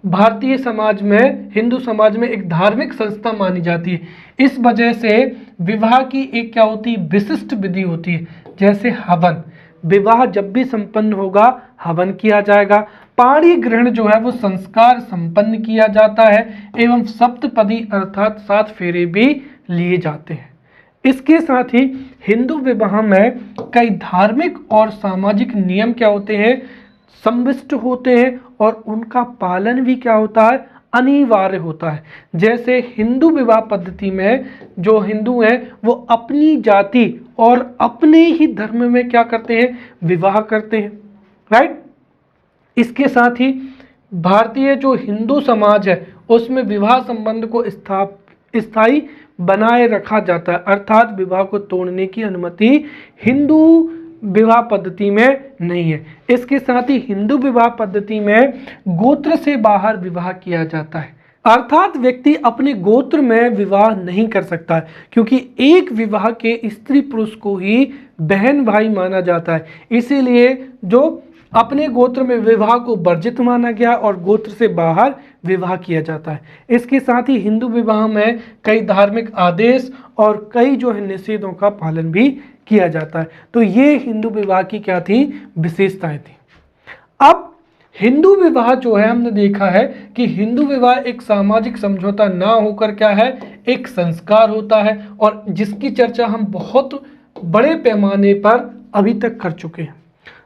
भारतीय समाज में, हिंदू समाज में एक धार्मिक संस्था मानी जाती है। इस वजह से विवाह की एक क्या होती है, विशिष्ट विधि होती है। जैसे हवन, विवाह जब भी संपन्न होगा हवन किया जाएगा। पाणी ग्रहण जो है वो संस्कार संपन्न किया जाता है एवं सप्तपदी अर्थात 7 फेरे भी लिए जाते हैं। इसके साथ ही हिंदू विवाह में कई धार्मिक और सामाजिक नियम क्या होते हैं, संविष्ट होते हैं और उनका पालन भी क्या होता है, अनिवार्य होता है। जैसे हिंदू विवाह पद्धति में जो हिंदू हैं वो अपनी जाति और अपने ही धर्म में क्या करते हैं, विवाह करते हैं, राइट। इसके साथ ही भारतीय जो हिंदू समाज है उसमें विवाह संबंध को स्थायी बनाए रखा जाता है, अर्थात विवाह को तोड़ने की अनुमति हिंदू विवाह पद्धति में नहीं है। इसके साथ ही हिंदू विवाह पद्धति में गोत्र से बाहर विवाह किया जाता है, अर्थात व्यक्ति अपने गोत्र में विवाह नहीं कर सकता है, क्योंकि एक विवाह के स्त्री पुरुष को ही बहन भाई माना जाता है। इसीलिए जो अपने गोत्र में विवाह को वर्जित माना गया और गोत्र से बाहर विवाह किया जाता है। इसके साथ ही हिंदू विवाह में कई धार्मिक आदेश और कई जो है निषेधों का पालन भी किया जाता है। तो ये हिंदू विवाह की क्या थी, विशेषताएं थी। अब हिंदू विवाह जो है हमने देखा है कि हिंदू विवाह एक सामाजिक समझौता ना होकर क्या है, एक संस्कार होता है और जिसकी चर्चा हम बहुत बड़े पैमाने पर अभी तक कर चुके हैं।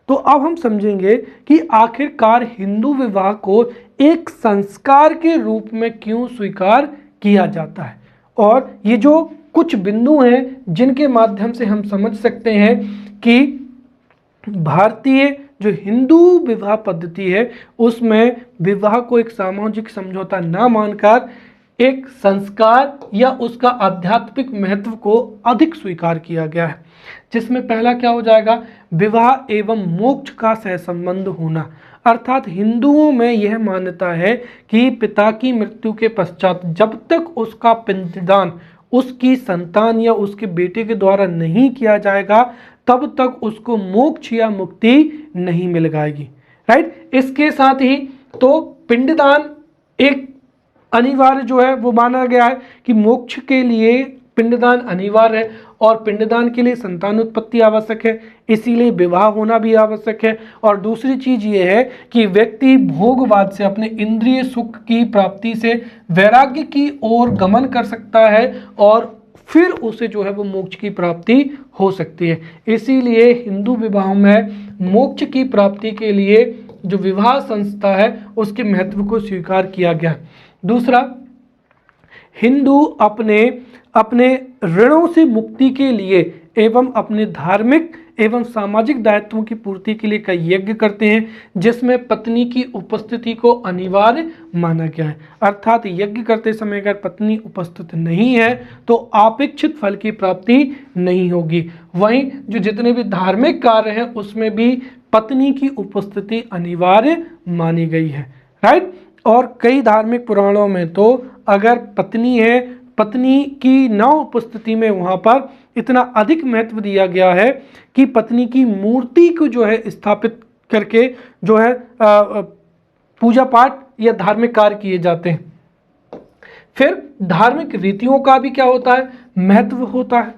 तो अब हम समझेंगे कि आखिरकार हिंदू विवाह को एक संस्कार के रूप में क्यों स्वीकार किया जाता है, और ये जो कुछ बिंदु हैं जिनके माध्यम से हम समझ सकते हैं कि भारतीय जो हिंदू विवाह पद्धति है उसमें विवाह को एक सामाजिक समझौता ना मानकर एक संस्कार या उसका आध्यात्मिक महत्व को अधिक स्वीकार किया गया है, जिसमें पहला क्या हो जाएगा, विवाह एवं मोक्ष का सहसंबंध होना। अर्थात हिंदुओं में यह मान्यता है कि पिता की मृत्यु के पश्चात जब तक उसका पिंडदान उसकी संतान या उसके बेटे के द्वारा नहीं किया जाएगा, तब तक उसको मोक्ष या मुक्ति नहीं मिल जाएगी। राइट, इसके साथ ही तो पिंडदान एक अनिवार्य जो है वो माना गया है कि मोक्ष के लिए पिंडदान अनिवार्य है और पिंडदान के लिए संतान उत्पत्ति आवश्यक है, इसीलिए विवाह होना भी आवश्यक है। और दूसरी चीज ये है कि व्यक्ति भोगवाद से, अपने इंद्रिय सुख की प्राप्ति से वैराग्य की ओर गमन कर सकता है और फिर उसे जो है वो मोक्ष की प्राप्ति हो सकती है। इसीलिए हिंदू विवाहों में मोक्ष की प्राप्ति के लिए जो विवाह संस्था है उसके महत्व को स्वीकार किया गया। दूसरा, हिंदू अपने ऋणों से मुक्ति के लिए एवं अपने धार्मिक एवं सामाजिक दायित्वों की पूर्ति के लिए कई यज्ञ करते हैं, जिसमें पत्नी की उपस्थिति को अनिवार्य माना गया है। अर्थात यज्ञ करते समय अगर पत्नी उपस्थित नहीं है तो अपेक्षित फल की प्राप्ति नहीं होगी। वहीं जो जितने भी धार्मिक कार्य हैं उसमें भी पत्नी की उपस्थिति अनिवार्य मानी गई है। राइट, और कई धार्मिक पुराणों में तो अगर पत्नी है, पत्नी की न उपस्थिति में वहाँ पर इतना अधिक महत्व दिया गया है कि पत्नी की मूर्ति को जो है स्थापित करके जो है पूजा पाठ या धार्मिक कार्य किए जाते हैं। फिर धार्मिक रीतियों का भी क्या होता है, महत्व होता है।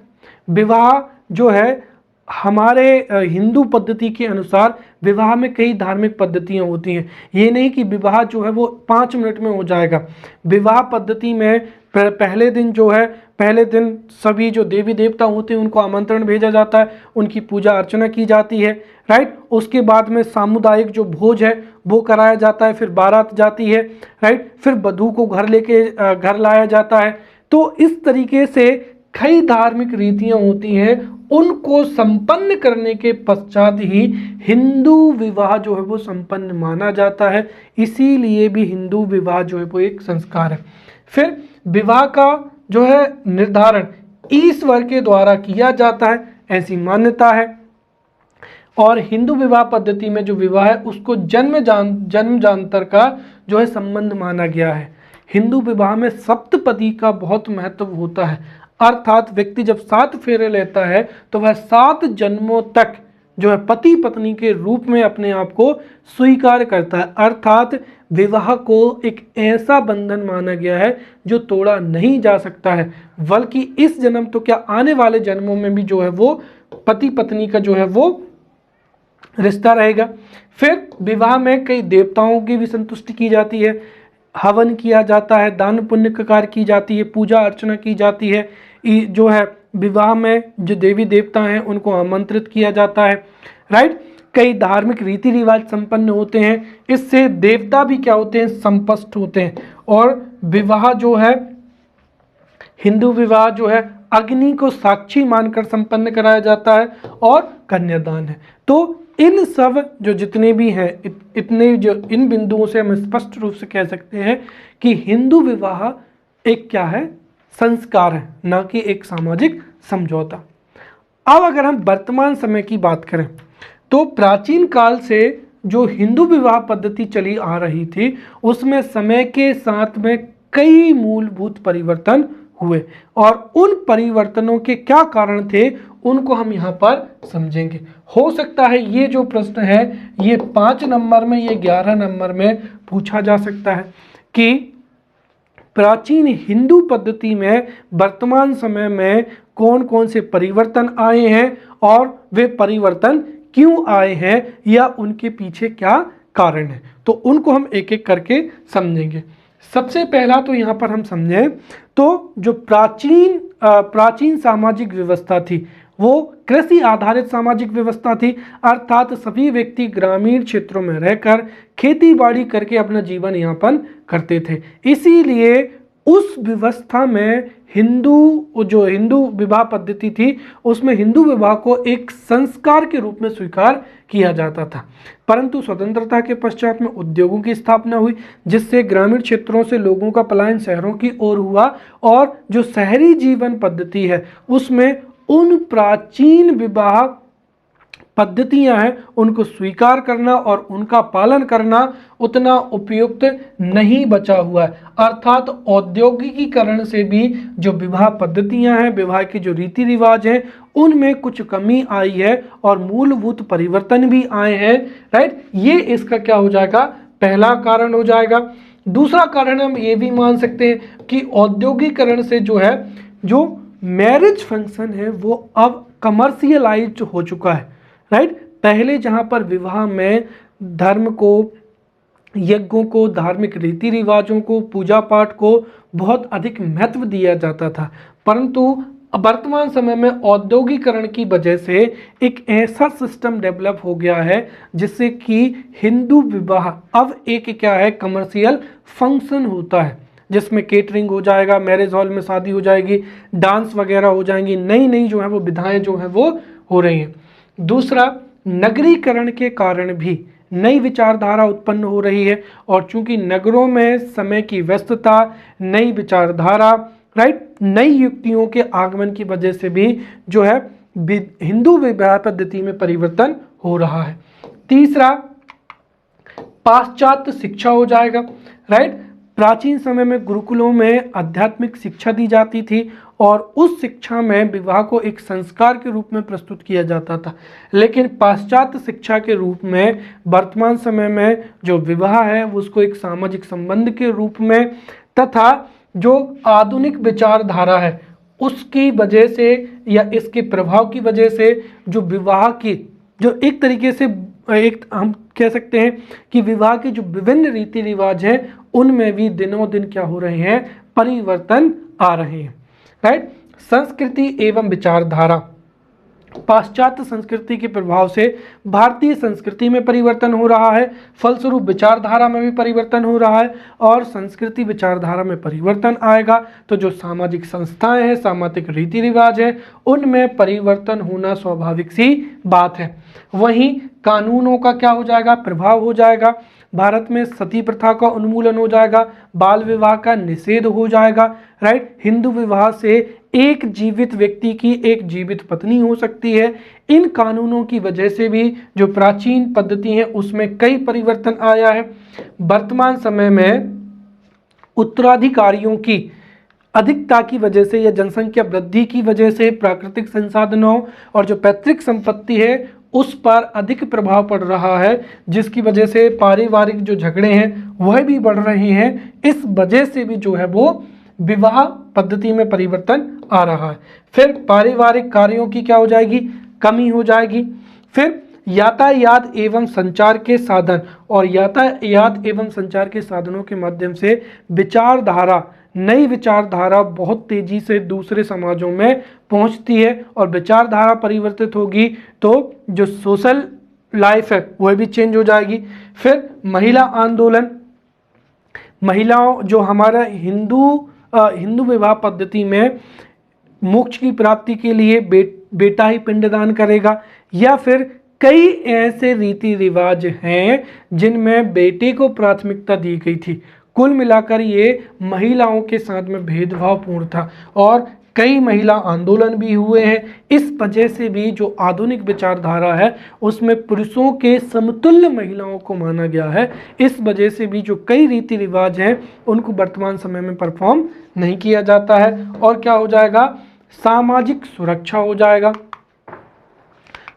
विवाह जो है हमारे हिंदू पद्धति के अनुसार विवाह में कई धार्मिक पद्धतियां होती हैं। ये नहीं कि विवाह जो है वो 5 मिनट में हो जाएगा। विवाह पद्धति में पहले दिन जो है, पहले दिन सभी जो देवी देवता होते हैं उनको आमंत्रण भेजा जाता है, उनकी पूजा अर्चना की जाती है। राइट, उसके बाद में सामुदायिक जो भोज है वो कराया जाता है, फिर बारात जाती है। राइट, फिर वधू को घर लाया जाता है। तो इस तरीके से कई धार्मिक रीतियां होती हैं, उनको संपन्न करने के पश्चात ही हिंदू विवाह जो है वो संपन्न माना जाता है। इसीलिए भी हिंदू विवाह जो है वो एक संस्कार है। फिर विवाह का जो है निर्धारण ईश्वर के द्वारा किया जाता है, ऐसी मान्यता है। और हिंदू विवाह पद्धति में जो विवाह है उसको जन्म जन्मांतर का जो है संबंध माना गया है। हिंदू विवाह में सप्तपदी का बहुत महत्व होता है। अर्थात व्यक्ति जब 7 फेरे लेता है तो वह 7 जन्मों तक जो है पति पत्नी के रूप में अपने आप को स्वीकार करता है। अर्थात विवाह को एक ऐसा बंधन माना गया है जो तोड़ा नहीं जा सकता है, बल्कि इस जन्म तो क्या आने वाले जन्मों में भी जो है वो पति पत्नी का जो है वो रिश्ता रहेगा। फिर विवाह में कई देवताओं की भी संतुष्टि की जाती है, हवन किया जाता है, दान पुण्य का कार्य की जाती है, पूजा अर्चना की जाती है। जो है विवाह में जो देवी देवता हैं उनको आमंत्रित किया जाता है। राइट, कई धार्मिक रीति रिवाज संपन्न होते हैं, इससे देवता भी क्या होते हैं, संतुष्ट होते हैं। और विवाह जो है, हिंदू विवाह जो है अग्नि को साक्षी मानकर संपन्न कराया जाता है और कन्यादान है। तो इन सब जो जितने भी हैं, इतने जो इन बिंदुओं से हम स्पष्ट रूप से कह सकते हैं कि हिंदू विवाह एक क्या है, संस्कार है, ना कि एक सामाजिक समझौता। अब अगर हम वर्तमान समय की बात करें तो प्राचीन काल से जो हिंदू विवाह पद्धति चली आ रही थी उसमें समय के साथ में कई मूलभूत परिवर्तन हुए, और उन परिवर्तनों के क्या कारण थे उनको हम यहाँ पर समझेंगे। हो सकता है ये जो प्रश्न है ये 5 नंबर में, ये 11 नंबर में पूछा जा सकता है कि प्राचीन हिंदू पद्धति में वर्तमान समय में कौन कौन से परिवर्तन आए हैं और वे परिवर्तन क्यों आए हैं या उनके पीछे क्या कारण है। तो उनको हम एक एक करके समझेंगे। सबसे पहला तो यहाँ पर हम समझें तो जो प्राचीन सामाजिक व्यवस्था थी वो कृषि आधारित सामाजिक व्यवस्था थी। अर्थात सभी व्यक्ति ग्रामीण क्षेत्रों में रहकर खेती बाड़ी करके अपना जीवन यापन करते थे। इसीलिए उस व्यवस्था में जो हिंदू विवाह पद्धति थी उसमें हिंदू विवाह को एक संस्कार के रूप में स्वीकार किया जाता था। परंतु स्वतंत्रता के पश्चात में उद्योगों की स्थापना हुई, जिससे ग्रामीण क्षेत्रों से लोगों का पलायन शहरों की ओर हुआ और जो शहरी जीवन पद्धति है उसमें उन प्राचीन विवाह पद्धतियां हैं उनको स्वीकार करना और उनका पालन करना उतना उपयुक्त नहीं बचा हुआ है। अर्थात औद्योगिकीकरण से भी जो विवाह पद्धतियां हैं, विवाह के जो रीति रिवाज हैं, उनमें कुछ कमी आई है और मूलभूत परिवर्तन भी आए हैं। राइट, ये इसका क्या हो जाएगा, पहला कारण हो जाएगा। दूसरा कारण हम ये भी मान सकते हैं कि औद्योगिकरण से जो मैरिज फंक्शन है वो अब कमर्शियलाइज्ड हो चुका है। राइट, पहले जहां पर विवाह में धर्म को, यज्ञों को, धार्मिक रीति रिवाजों को, पूजा पाठ को बहुत अधिक महत्व दिया जाता था, परंतु वर्तमान समय में औद्योगिकरण की वजह से एक ऐसा सिस्टम डेवलप हो गया है जिससे कि हिंदू विवाह अब एक क्या है, कमर्शियल फंक्शन होता है, जिसमें केटरिंग हो जाएगा, मैरिज हॉल में शादी हो जाएगी, डांस वगैरह हो जाएंगी, नई नई जो है वो विधाएं जो है वो हो रही हैं। दूसरा, नगरीकरण के कारण भी नई विचारधारा उत्पन्न हो रही है और चूंकि नगरों में समय की व्यस्तता, नई विचारधारा, राइट, नई युक्तियों के आगमन की वजह से भी जो है हिंदू विवाह पद्धति में परिवर्तन हो रहा है। तीसरा, पाश्चात्य शिक्षा हो जाएगा। राइट, प्राचीन समय में गुरुकुलों में आध्यात्मिक शिक्षा दी जाती थी और उस शिक्षा में विवाह को एक संस्कार के रूप में प्रस्तुत किया जाता था, लेकिन पाश्चात्य शिक्षा के रूप में वर्तमान समय में जो विवाह है उसको एक सामाजिक संबंध के रूप में तथा जो आधुनिक विचारधारा है उसकी वजह से या इसके प्रभाव की वजह से जो विवाह की जो एक तरीके से एक हम कह सकते हैं कि विवाह के जो विभिन्न रीति रिवाज हैं उनमें भी दिनों दिन क्या हो रहे हैं, परिवर्तन आ रहे हैं। राइट, संस्कृति एवं विचारधारा, पाश्चात्य संस्कृति के प्रभाव से भारतीय संस्कृति में परिवर्तन हो रहा है, फलस्वरूप विचारधारा में भी परिवर्तन हो रहा है और संस्कृति विचारधारा में परिवर्तन आएगा तो जो सामाजिक संस्थाएं हैं, सामाजिक रीति रिवाज है, उनमें परिवर्तन होना स्वाभाविक सी बात है। वहीं कानूनों का क्या हो जाएगा, प्रभाव हो जाएगा। भारत में सती प्रथा का उन्मूलन हो जाएगा, बाल विवाह का निषेध हो जाएगा। राइट, हिंदू विवाह से एक जीवित व्यक्ति की एक जीवित पत्नी हो सकती है। इन कानूनों की वजह से भी जो प्राचीन पद्धति है उसमें कई परिवर्तन आया है। वर्तमान समय में उत्तराधिकारियों की अधिकता की वजह से या जनसंख्या वृद्धि की वजह से प्राकृतिक संसाधनों और जो पैतृक संपत्ति है उस पर अधिक प्रभाव पड़ रहा है, जिसकी वजह से पारिवारिक जो झगड़े हैं वह भी बढ़ रहे हैं। इस वजह से भी जो है वो विवाह पद्धति में परिवर्तन आ रहा है। फिर पारिवारिक कार्यों की क्या हो जाएगी, कमी हो जाएगी। फिर यातायात एवं संचार के साधन और यातायात एवं संचार के साधनों के माध्यम से विचारधारा, नई विचारधारा बहुत तेजी से दूसरे समाजों में पहुंचती है और विचारधारा परिवर्तित होगी तो जो सोशल लाइफ है वह भी चेंज हो जाएगी। फिर महिला आंदोलन, महिलाओं जो हमारा हिंदू विवाह पद्धति में मोक्ष की प्राप्ति के लिए बेटा ही पिंडदान करेगा, या फिर कई ऐसे रीति रिवाज हैं जिनमें बेटे को प्राथमिकता दी गई थी। कुल मिलाकर ये महिलाओं के साथ में भेदभावपूर्ण था और कई महिला आंदोलन भी हुए हैं। इस वजह से भी जो आधुनिक विचारधारा है उसमें पुरुषों के समतुल्य महिलाओं को माना गया है। इस वजह से भी जो कई रीति रिवाज हैं उनको वर्तमान समय में परफॉर्म नहीं किया जाता है। और क्या हो जाएगा, सामाजिक सुरक्षा हो जाएगा।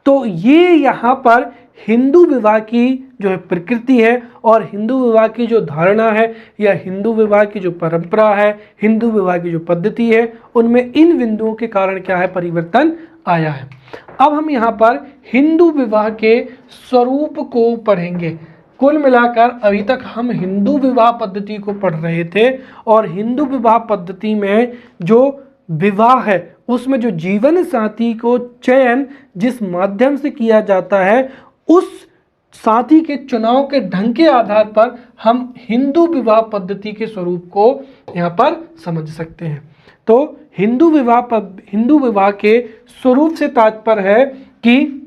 तो ये यहाँ पर हिंदू विवाह की जो है प्रकृति है और हिंदू विवाह की जो धारणा है या हिंदू विवाह की जो परंपरा है, हिंदू विवाह की जो पद्धति है, उनमें इन बिंदुओं के कारण क्या है, परिवर्तन आया है। अब हम यहाँ पर हिंदू विवाह के स्वरूप को पढ़ेंगे। कुल मिलाकर अभी तक हम हिंदू विवाह पद्धति को पढ़ रहे थे और हिंदू विवाह पद्धति में जो विवाह है उसमें जो जीवन साथी को चयन जिस माध्यम से किया जाता है उस साथी के चुनाव के ढंग के आधार पर हम हिंदू विवाह पद्धति के स्वरूप को यहाँ पर समझ सकते हैं। तो हिंदू विवाह के स्वरूप से तात्पर्य है कि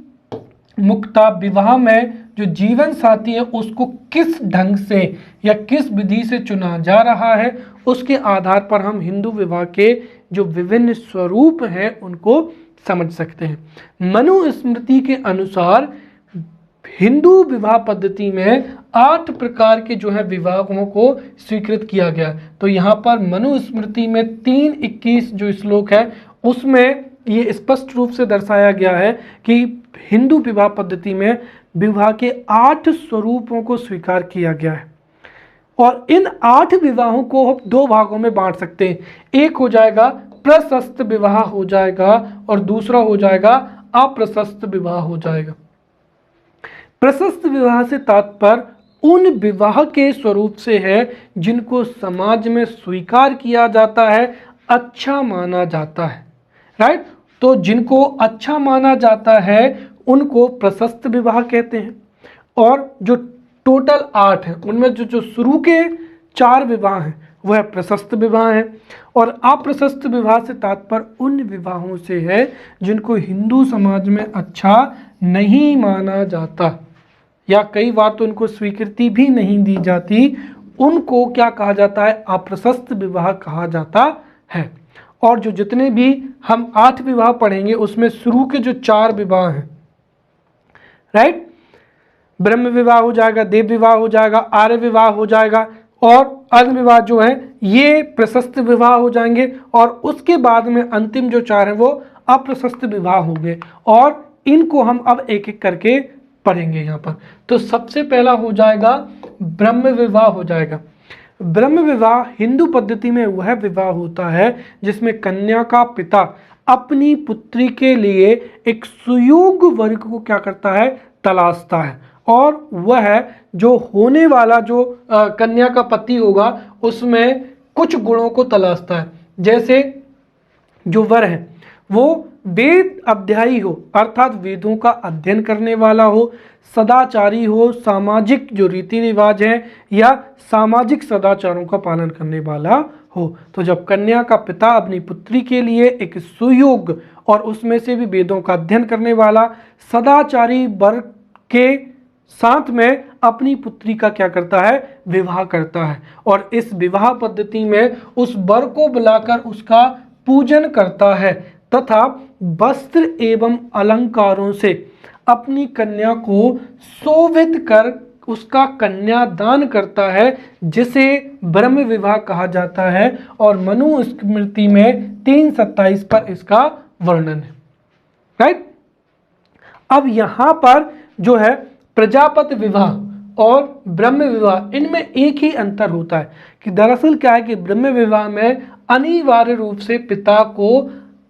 मुख्यतः विवाह में जो जीवन साथी है उसको किस ढंग से या किस विधि से चुना जा रहा है, उसके आधार पर हम हिंदू विवाह के जो विभिन्न स्वरूप हैं उनको समझ सकते हैं। मनुस्मृति के अनुसार हिंदू विवाह पद्धति में 8 प्रकार के जो है विवाहों को स्वीकृत किया गया। तो यहाँ पर मनुस्मृति में 3:21 जो श्लोक है उसमें ये स्पष्ट रूप से दर्शाया गया है कि हिंदू विवाह पद्धति में विवाह के 8 स्वरूपों को स्वीकार किया गया है और इन 8 विवाहों को हम 2 भागों में बांट सकते हैं। एक हो जाएगा प्रशस्त विवाह हो जाएगा और दूसरा हो जाएगा अप्रशस्त विवाह हो जाएगा। प्रशस्त विवाह से तात्पर्य उन विवाह के स्वरूप से है जिनको समाज में स्वीकार किया जाता है, अच्छा माना जाता है, राइट। तो जिनको अच्छा माना जाता है उनको प्रशस्त विवाह कहते हैं और जो टोटल 8 हैं उनमें जो शुरू के 4 विवाह हैं वह प्रशस्त विवाह है। और अप्रशस्त विवाह से तात्पर्य उन विवाहों से है जिनको हिंदू समाज में अच्छा नहीं माना जाता या कई बार तो उनको स्वीकृति भी नहीं दी जाती, उनको क्या कहा जाता है, अप्रशस्त विवाह कहा जाता है। और जो जितने भी हम 8 विवाह पढ़ेंगे उसमें शुरू के जो 4 विवाह हैं, राइट, ब्रह्म विवाह हो जाएगा, देव विवाह हो जाएगा, आर्य विवाह हो जाएगा और अन्य विवाह जो है ये प्रशस्त विवाह हो जाएंगे और उसके बाद में अंतिम जो 4 हैं वो अप्रशस्त विवाह हो गए और इनको हम अब एक एक करके पढ़ेंगे यहाँ पर। तो सबसे पहला हो जाएगा ब्रह्म विवाह हो जाएगा। ब्रह्म विवाह हिंदू पद्धति में वह विवाह होता है जिसमें कन्या का पिता अपनी पुत्री के लिए एक सुयोग्य वर्ग को क्या करता है, तलाशता है और वह जो होने वाला जो कन्या का पति होगा उसमें कुछ गुणों को तलाशता है। जैसे जो वर है वो वेद अध्यायी हो अर्थात वेदों का अध्ययन करने वाला हो, सदाचारी हो, सामाजिक जो रीति रिवाज हैं या सामाजिक सदाचारों का पालन करने वाला हो। तो जब कन्या का पिता अपनी पुत्री के लिए एक सुयोग्य और उसमें से भी वेदों का अध्ययन करने वाला सदाचारी वर्ग के साथ में अपनी पुत्री का क्या करता है, विवाह करता है और इस विवाह पद्धति में उस वर को बुलाकर उसका पूजन करता है तथा वस्त्र एवं अलंकारों से अपनी कन्या को शोभित कर उसका कन्यादान करता है जिसे ब्रह्म विवाह कहा जाता है और मनुस्मृति में 3:27 पर इसका वर्णन है, राइट। अब यहाँ पर जो है प्रजापति विवाह और ब्रह्म विवाह इनमें एक ही अंतर होता है कि दरअसल क्या है कि ब्रह्म विवाह में अनिवार्य रूप से पिता को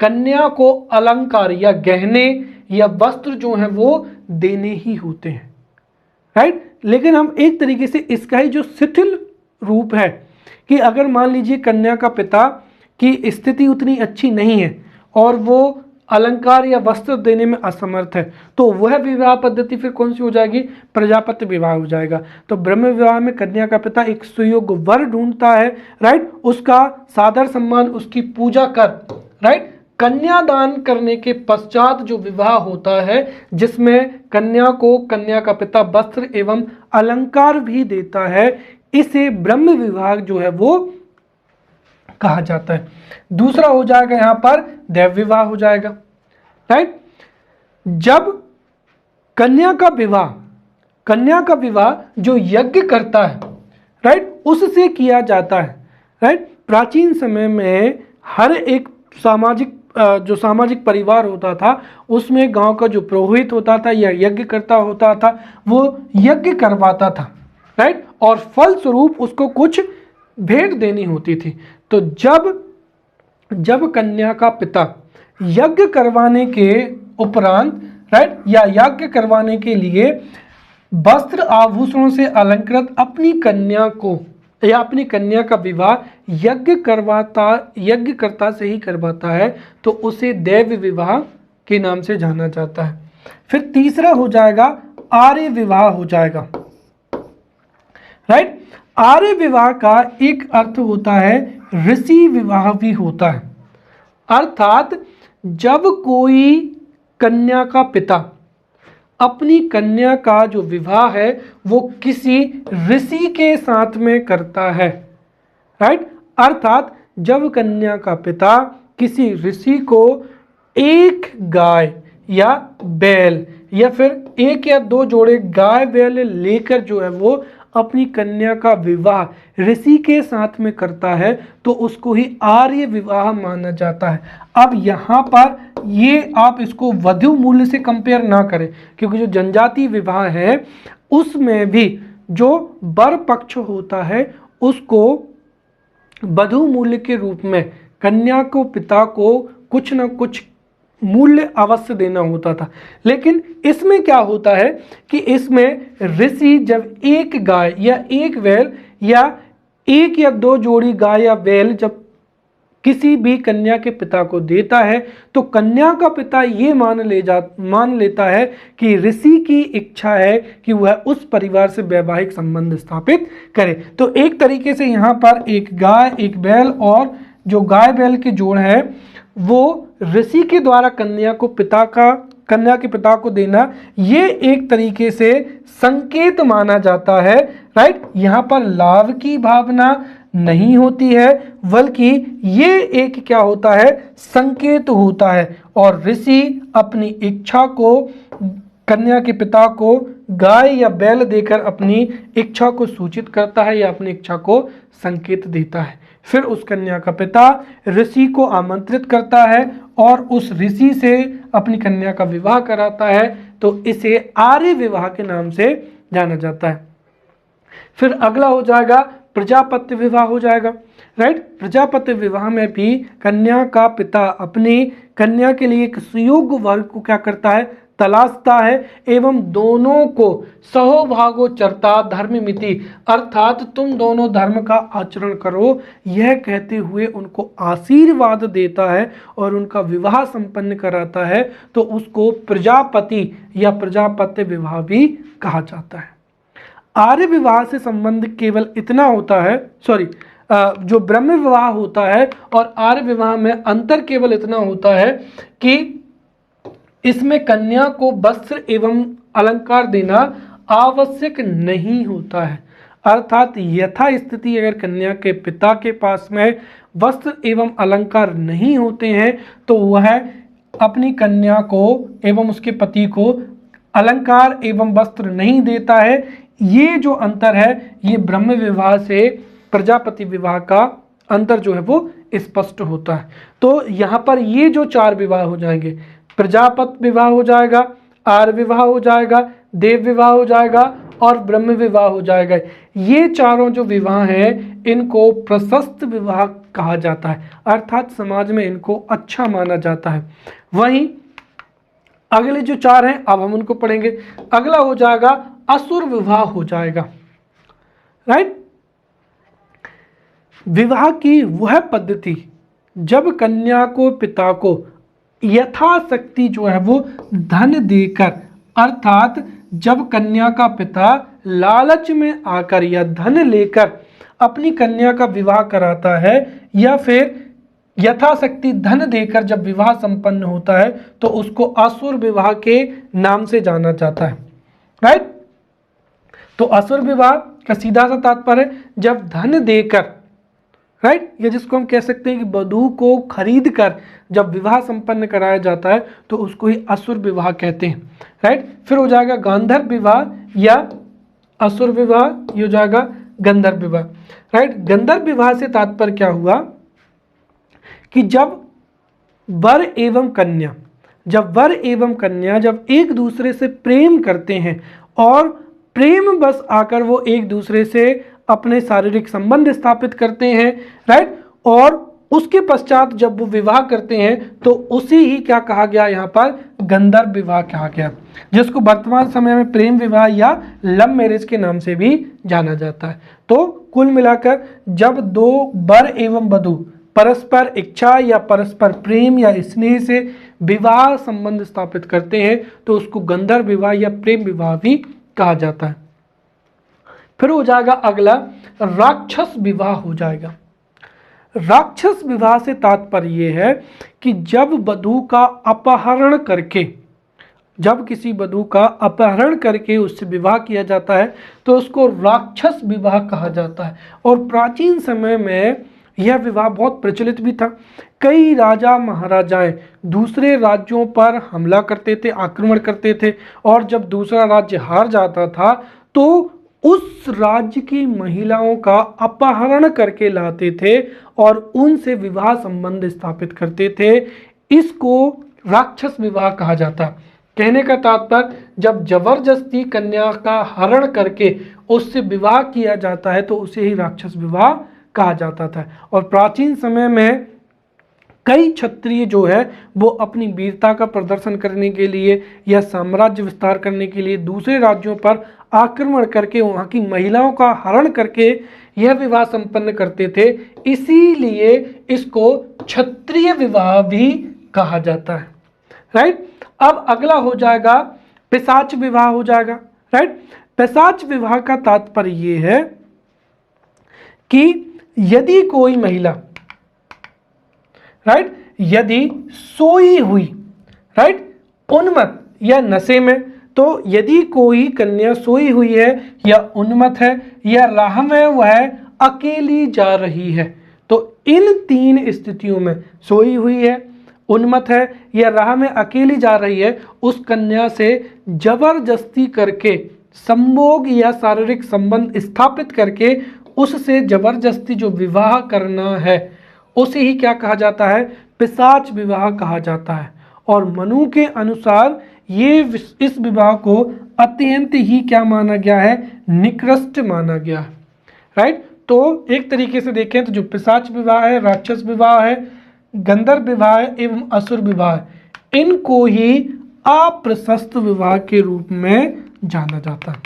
कन्या को अलंकार या गहने या वस्त्र जो हैं वो देने ही होते हैं, राइट। लेकिन हम एक तरीके से इसका ही जो शिथिल रूप है कि अगर मान लीजिए कन्या का पिता की स्थिति उतनी अच्छी नहीं है और वो अलंकार या वस्त्र देने में असमर्थ है तो वह विवाह पद्धति फिर कौन सी हो जाएगी, प्रजापति विवाह हो जाएगा। तो ब्रह्म विवाह में कन्या का पिता एक सुयोग्य वर ढूंढता है, राइट, उसका सादर सम्मान उसकी पूजा कर, राइट, कन्यादान करने के पश्चात जो विवाह होता है जिसमें कन्या को कन्या का पिता वस्त्र एवं अलंकार भी देता है, इसे ब्रह्म विवाह जो है वो कहा जाता है। दूसरा हो जाएगा यहाँ पर देव विवाह हो जाएगा, राइट। जब कन्या का विवाह जो यज्ञ करता है, राइट, उससे किया जाता है, राइट। प्राचीन समय में हर एक सामाजिक परिवार होता था उसमें गांव का जो पुरोहित होता था या यज्ञ करता होता था वो यज्ञ करवाता था, राइट, और फल स्वरूप उसको कुछ भेंट देनी होती थी। तो जब कन्या का पिता यज्ञ करवाने के उपरांत, राइट, या यज्ञ करवाने के लिए वस्त्र आभूषणों से अलंकृत अपनी कन्या को या अपनी कन्या का विवाह यज्ञकर्ता से ही करवाता है तो उसे देव विवाह के नाम से जाना जाता है। फिर तीसरा हो जाएगा आर्य विवाह हो जाएगा। राइट, आर्य विवाह का एक अर्थ होता है ऋषि विवाह भी होता है, अर्थात जब कोई कन्या का पिता अपनी कन्या का जो विवाह है वो किसी ऋषि के साथ में करता है। राइट, अर्थात जब कन्या का पिता किसी ऋषि को एक गाय या बैल या फिर एक या दो जोड़े गाय बैल लेकर जो है वो अपनी कन्या का विवाह ऋषि के साथ में करता है तो उसको ही आर्य विवाह माना जाता है। अब यहाँ पर ये आप इसको वधु मूल्य से कंपेयर ना करें, क्योंकि जो जनजाति विवाह है उसमें भी जो वर पक्ष होता है उसको वधु मूल्य के रूप में कन्या को पिता को कुछ न कुछ मूल्य अवश्य देना होता था। लेकिन इसमें क्या होता है कि इसमें ऋषि जब एक गाय या एक बैल या एक या दो जोड़ी गाय या बैल जब किसी भी कन्या के पिता को देता है तो कन्या का पिता ये मान लेता है कि ऋषि की इच्छा है कि वह उस परिवार से वैवाहिक संबंध स्थापित करे। तो एक तरीके से यहाँ पर एक गाय एक बैल और जो गाय बैल के जोड़ है वो ऋषि के द्वारा कन्या के पिता को देना, ये एक तरीके से संकेत माना जाता है। राइट, यहाँ पर लाभ की भावना नहीं होती है बल्कि ये एक क्या होता है, संकेत होता है। और ऋषि अपनी इच्छा को कन्या के पिता को गाय या बैल देकर अपनी इच्छा को सूचित करता है या अपनी इच्छा को संकेत देता है। फिर उस कन्या का पिता ऋषि को आमंत्रित करता है और उस ऋषि से अपनी कन्या का विवाह कराता है, तो इसे आर्य विवाह के नाम से जाना जाता है। फिर अगला हो जाएगा प्रजापत्य विवाह हो जाएगा। राइट, प्रजापत्य विवाह में भी कन्या का पिता अपनी कन्या के लिए एक सुयोग्य वर को क्या करता है, तलाशता है एवं दोनों को सहोभागो चरता धर्ममिति, अर्थात तुम दोनों धर्म का आचरण करो, यह कहते हुए उनको आशीर्वाद देता है और उनका विवाह संपन्न कराता है। तो उसको प्रजापति या प्रजापत्य विवाह भी कहा जाता है। आर्य विवाह से संबंध केवल इतना होता है, जो ब्रह्म विवाह होता है और आर्य विवाह में अंतर केवल इतना होता है कि इसमें कन्या को वस्त्र एवं अलंकार देना आवश्यक नहीं होता है। अर्थात यथा स्थिति अगर कन्या के पिता के पास में वस्त्र एवं अलंकार नहीं होते हैं तो वह अपनी कन्या को एवं उसके पति को अलंकार एवं वस्त्र नहीं देता है। ये जो अंतर है ये ब्रह्म विवाह से प्रजापति विवाह का अंतर जो है वो स्पष्ट होता है। तो यहाँ पर ये जो चार विवाह हो जाएंगे, प्रजापति विवाह हो जाएगा, आर्य विवाह हो जाएगा, देव विवाह हो जाएगा और ब्रह्म विवाह हो जाएगा। ये चारों जो विवाह हैं इनको प्रशस्त विवाह कहा जाता है, अर्थात समाज में इनको अच्छा माना जाता है। वहीं अगले जो चार हैं अब हम उनको पढ़ेंगे। अगला हो जाएगा असुर विवाह हो जाएगा। राइट, विवाह की वह पद्धति जब कन्या को पिता को यथाशक्ति जो है वो धन देकर, अर्थात जब कन्या का पिता लालच में आकर या धन लेकर अपनी कन्या का विवाह कराता है या फिर यथाशक्ति धन देकर जब विवाह संपन्न होता है तो उसको असुर विवाह के नाम से जाना जाता है। राइट, तो असुर विवाह का सीधा सा तात्पर्य जब धन देकर, राइट, या जिसको हम कह सकते हैं कि वधू को खरीद कर जब विवाह संपन्न कराया जाता है तो उसको ही असुर विवाह कहते हैं। राइट, फिर हो जाएगा गांधर्व विवाह या असुर विवाह, ये हो जाएगा गंधर्व विवाह। राइट, गंधर्व विवाह से तात्पर्य क्या हुआ कि जब वर एवं कन्या जब एक दूसरे से प्रेम करते हैं और प्रेम बस आकर वो एक दूसरे से अपने शारीरिक संबंध स्थापित करते हैं। राइट, और उसके पश्चात जब वो विवाह करते हैं तो उसी ही क्या कहा गया, यहाँ पर गंधर्व विवाह कहा गया, जिसको वर्तमान समय में प्रेम विवाह या लव मैरिज के नाम से भी जाना जाता है। तो कुल मिलाकर जब दो वर एवं वधू परस्पर इच्छा या परस्पर प्रेम या स्नेह से विवाह संबंध स्थापित करते हैं तो उसको गंधर्व विवाह या प्रेम विवाह भी कहा जाता है। फिर हो जाएगा अगला राक्षस विवाह हो जाएगा। राक्षस विवाह से तात्पर्य यह है कि जब वधू का अपहरण करके, जब किसी वधू का अपहरण करके उससे विवाह किया जाता है तो उसको राक्षस विवाह कहा जाता है। और प्राचीन समय में यह विवाह बहुत प्रचलित भी था। कई राजा महाराजाएं दूसरे राज्यों पर हमला करते थे, आक्रमण करते थे, और जब दूसरा राज्य हार जाता था तो उस राज्य की महिलाओं का अपहरण करके लाते थे और उनसे विवाह संबंध स्थापित करते थे। इसको राक्षस विवाह कहा जाता। कहने का तात्पर्य, जब जबरदस्ती कन्या का हरण करके उससे विवाह किया जाता है तो उसे ही राक्षस विवाह कहा जाता था। और प्राचीन समय में कई क्षत्रिय जो है वो अपनी वीरता का प्रदर्शन करने के लिए या साम्राज्य विस्तार करने के लिए दूसरे राज्यों पर आक्रमण करके वहाँ की महिलाओं का हरण करके यह विवाह संपन्न करते थे। इसीलिए इसको क्षत्रिय विवाह भी कहा जाता है। राइट। अब अगला हो जाएगा पिशाच विवाह हो जाएगा। राइट। पिशाच विवाह का तात्पर्य ये है कि यदि कोई महिला, राइट, यदि सोई हुई, राइट, उन्मत्त या नशे में, तो यदि कोई कन्या सोई हुई है या उन्मत्त है या राह में वह अकेली जा रही है, तो इन तीन स्थितियों में, सोई हुई है, उन्मत्त है या राह में अकेली जा रही है, उस कन्या से जबरदस्ती करके संभोग या शारीरिक संबंध स्थापित करके उससे जबरदस्ती जो विवाह करना है उसे ही क्या कहा जाता है? पिशाच विवाह कहा जाता है। और मनु के अनुसार ये इस विवाह को अत्यंत ही क्या माना गया है? निकृष्ट माना गया है। राइट। तो एक तरीके से देखें तो जो पिशाच विवाह है, राक्षस विवाह है, गंधर्व विवाह एवं असुर विवाह, इनको ही अप्रशस्त विवाह के रूप में जाना जाता है।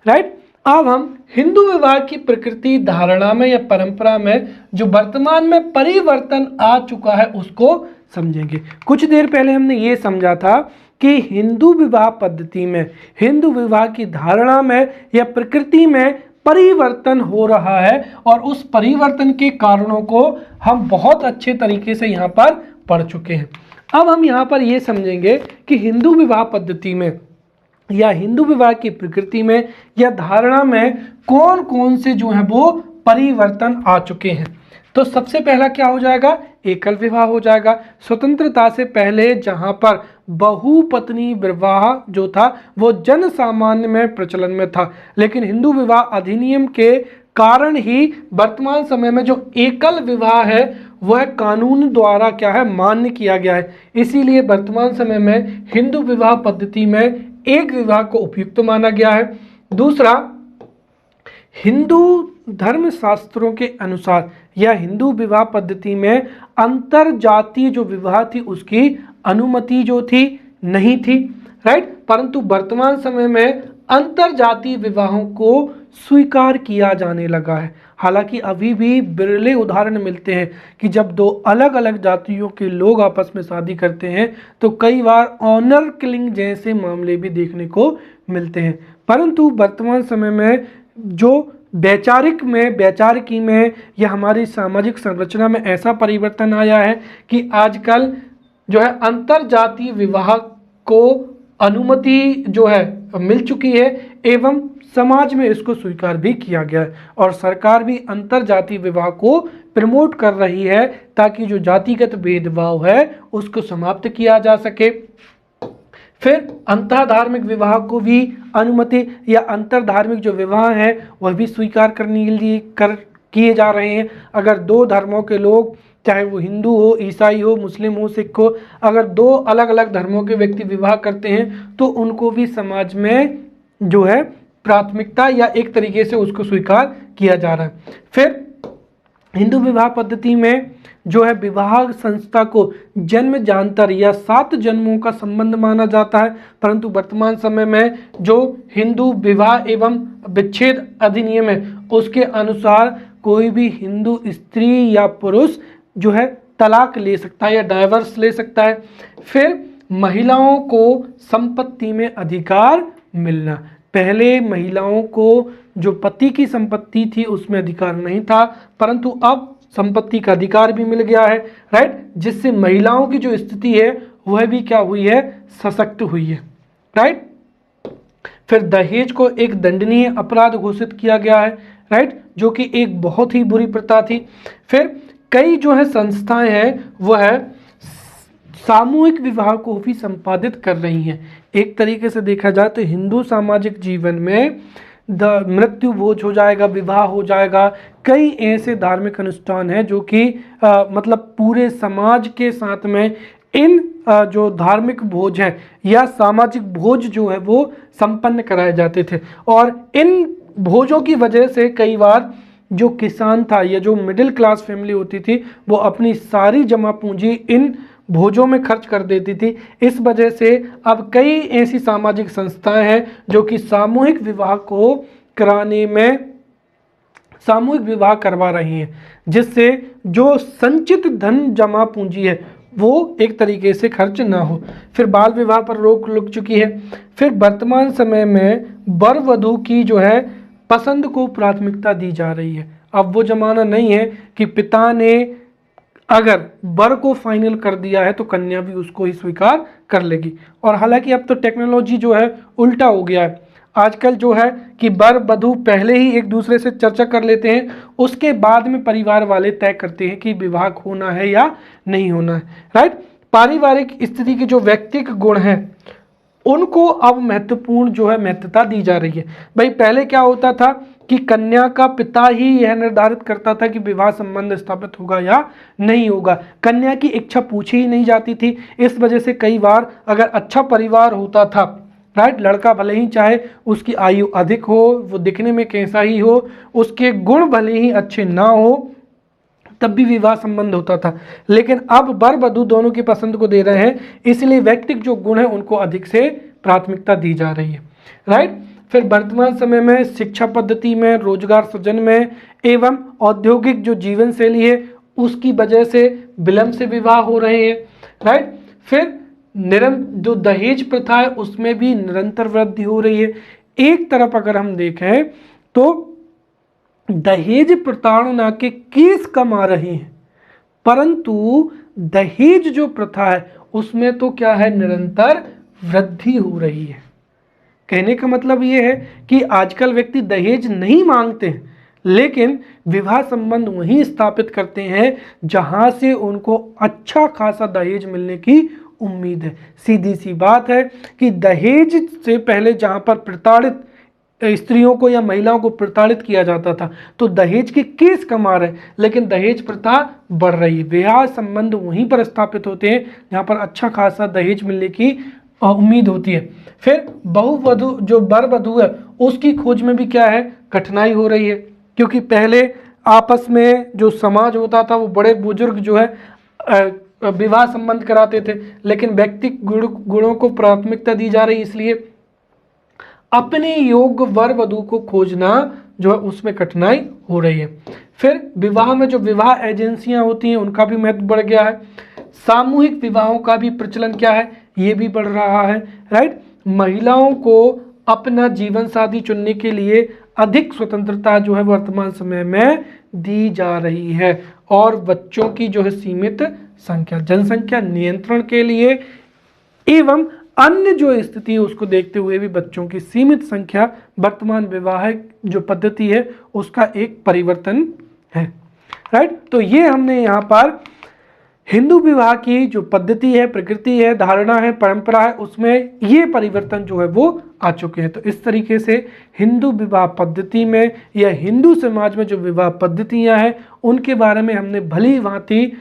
राइट। अब हम हिंदू विवाह की प्रकृति, धारणा में या परंपरा में जो वर्तमान में परिवर्तन आ चुका है उसको समझेंगे। कुछ देर पहले हमने ये समझा था कि हिंदू विवाह पद्धति में, हिंदू विवाह की धारणा में या प्रकृति में परिवर्तन हो रहा है और उस परिवर्तन के कारणों को हम बहुत अच्छे तरीके से यहाँ पर पढ़ चुके हैं। अब हम यहाँ पर ये समझेंगे कि हिंदू विवाह पद्धति में या हिंदू विवाह की प्रकृति में या धारणा में कौन कौन से जो है वो परिवर्तन आ चुके हैं। तो सबसे पहला क्या हो जाएगा? एकल विवाह हो जाएगा। स्वतंत्रता से पहले जहां पर बहुपत्नी विवाह जो था वो जन सामान्य में प्रचलन में था, लेकिन हिंदू विवाह अधिनियम के कारण ही वर्तमान समय में जो एकल विवाह है वह कानून द्वारा क्या है? मान्य किया गया है। इसीलिए वर्तमान समय में हिंदू विवाह पद्धति में एक विवाह को उपयुक्त माना गया है। दूसरा, हिंदू धर्म शास्त्रों के अनुसार या हिंदू विवाह पद्धति में अंतर जातीय जो विवाह थी उसकी अनुमति जो थी नहीं थी। राइट। परंतु वर्तमान समय में अंतर जातीय विवाहों को स्वीकार किया जाने लगा है। हालांकि अभी भी बिरले उदाहरण मिलते हैं कि जब दो अलग अलग जातियों के लोग आपस में शादी करते हैं तो कई बार ऑनर किलिंग जैसे मामले भी देखने को मिलते हैं। परंतु वर्तमान समय में जो वैचारिकी में या हमारी सामाजिक संरचना में ऐसा परिवर्तन आया है कि आजकल जो है अंतर जातीय विवाह को अनुमति जो है मिल चुकी है एवं समाज में इसको स्वीकार भी किया गया है और सरकार भी अंतर जातीय विवाह को प्रमोट कर रही है ताकि जो जातिगत भेदभाव है उसको समाप्त किया जा सके। फिर अंतरधार्मिक विवाह को भी अनुमति या अंतरधार्मिक जो विवाह है वह भी स्वीकार करने के लिए किए जा रहे हैं। अगर दो धर्मों के लोग, चाहे वो हिंदू हो, ईसाई हो, मुस्लिम हो, सिख हो, अगर दो अलग अलग धर्मों के व्यक्ति विवाह करते हैं तो उनको भी समाज में जो है प्राथमिकता या एक तरीके से उसको स्वीकार किया जा रहा है। फिर हिंदू विवाह पद्धति में जो है विवाह संस्था को जन्म जानतर या 7 जन्मों का संबंध माना जाता है, परंतु वर्तमान समय में जो हिंदू विवाह एवं विच्छेद अधिनियम है उसके अनुसार कोई भी हिंदू स्त्री या पुरुष जो है तलाक ले सकता है या डाइवर्स ले सकता है। फिर महिलाओं को संपत्ति में अधिकार मिलना, पहले महिलाओं को जो पति की संपत्ति थी उसमें अधिकार नहीं था, परंतु अब संपत्ति का अधिकार भी मिल गया है, राइट, जिससे महिलाओं की जो स्थिति है वह भी क्या हुई है, सशक्त हुई है, राइट। फिर दहेज को एक दंडनीय अपराध घोषित किया गया है, राइट, जो कि एक बहुत ही बुरी प्रथा थी। फिर कई जो है संस्थाएं हैं वह सामूहिक विवाह को भी संपादित कर रही हैं। एक तरीके से देखा जाए तो हिंदू सामाजिक जीवन में मृत्यु भोज हो जाएगा, विवाह हो जाएगा, कई ऐसे धार्मिक अनुष्ठान हैं जो कि मतलब पूरे समाज के साथ में इन जो धार्मिक भोज हैं या सामाजिक भोज जो है वो संपन्न कराए जाते थे। और इन भोजों की वजह से कई बार जो किसान था या जो मिडिल क्लास फैमिली होती थी वो अपनी सारी जमा पूंजी इन भोजों में खर्च कर देती थी। इस वजह से अब कई ऐसी सामाजिक संस्थाएं हैं जो कि सामूहिक विवाह को कराने में सामूहिक विवाह करवा रही हैं, जिससे जो संचित धन जमा पूंजी है वो एक तरीके से खर्च ना हो। फिर बाल विवाह पर रोक लग चुकी है। फिर वर्तमान समय में वर वधू की जो है पसंद को प्राथमिकता दी जा रही है। अब वो जमाना नहीं है कि पिता ने अगर वर को फाइनल कर दिया है तो कन्या भी उसको ही स्वीकार कर लेगी। और हालांकि अब तो टेक्नोलॉजी जो है उल्टा हो गया है, आजकल जो है कि वर वधू पहले ही एक दूसरे से चर्चा कर लेते हैं, उसके बाद में परिवार वाले तय करते हैं कि विवाह होना है या नहीं होना है, राइट। पारिवारिक स्थिति के जो व्यक्तिगत गुण हैं उनको अब महत्वपूर्ण जो है महत्वता दी जा रही है। भाई पहले क्या होता था कि कन्या का पिता ही यह निर्धारित करता था कि विवाह संबंध स्थापित होगा या नहीं होगा, कन्या की इच्छा पूछी ही नहीं जाती थी। इस वजह से कई बार अगर अच्छा परिवार होता था, राइट, लड़का भले ही चाहे उसकी आयु अधिक हो, वो दिखने में कैसा ही हो, उसके गुण भले ही अच्छे ना हो, तब भी विवाह संबंध होता था। लेकिन अब वर वधू दोनों की पसंद को दे रहे हैं, इसलिए व्यक्तिगत जो गुण है उनको अधिक से प्राथमिकता दी जा रही है, राइट। फिर वर्तमान समय में शिक्षा पद्धति में, रोजगार सृजन में एवं औद्योगिक जो जीवन शैली है उसकी वजह से विलंब से विवाह हो रहे हैं, राइट। फिर जो दहेज प्रथा है उसमें भी निरंतर वृद्धि हो रही है। एक तरफ अगर हम देखें तो दहेज प्रताड़ना के केस कम आ रहे हैं, परंतु दहेज जो प्रथा है उसमें तो क्या है, निरंतर वृद्धि हो रही है। कहने का मतलब ये है कि आजकल व्यक्ति दहेज नहीं मांगते हैं, लेकिन विवाह संबंध वहीं स्थापित करते हैं जहां से उनको अच्छा खासा दहेज मिलने की उम्मीद है। सीधी सी बात है कि दहेज से पहले जहां पर प्रताड़ित स्त्रियों को या महिलाओं को प्रताड़ित किया जाता था तो दहेज के केस कम आ रहे हैं, लेकिन दहेज प्रथा बढ़ रही है। विवाह संबंध वहीं पर स्थापित होते हैं जहां पर अच्छा खासा दहेज मिलने की उम्मीद होती है। फिर बहुवधू जो वर वधू है उसकी खोज में भी क्या है, कठिनाई हो रही है, क्योंकि पहले आपस में जो समाज होता था वो बड़े बुजुर्ग जो है विवाह संबंध कराते थे, लेकिन व्यक्तिगत गुणों को प्राथमिकता दी जा रही है, इसलिए अपने योग्य वर वधू को खोजना जो है उसमें कठिनाई हो रही है। फिर विवाह में जो विवाह एजेंसियां होती हैं उनका भी महत्व बढ़ गया है। सामूहिक विवाहों का भी प्रचलन क्या है, ये भी बढ़ रहा है, राइट। महिलाओं को अपना जीवन साथी चुनने के लिए अधिक स्वतंत्रता जो है वर्तमान समय में दी जा रही है। और बच्चों की जो है सीमित संख्या, जनसंख्या नियंत्रण के लिए एवं अन्य जो स्थिति है उसको देखते हुए भी बच्चों की सीमित संख्या वर्तमान वैवाहिक जो पद्धति है उसका एक परिवर्तन है, राइट। तो ये हमने यहाँ पर हिंदू विवाह की जो पद्धति है, प्रकृति है, धारणा है, परंपरा है, उसमें ये परिवर्तन जो है वो आ चुके हैं। तो इस तरीके से हिंदू विवाह पद्धति में या हिंदू समाज में जो विवाह पद्धतियाँ हैं उनके बारे में हमने भली भांति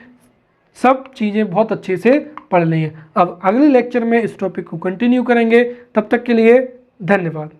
सब चीज़ें बहुत अच्छे से पढ़ ली हैं। अब अगले लेक्चर में इस टॉपिक को कंटिन्यू करेंगे, तब तक के लिए धन्यवाद।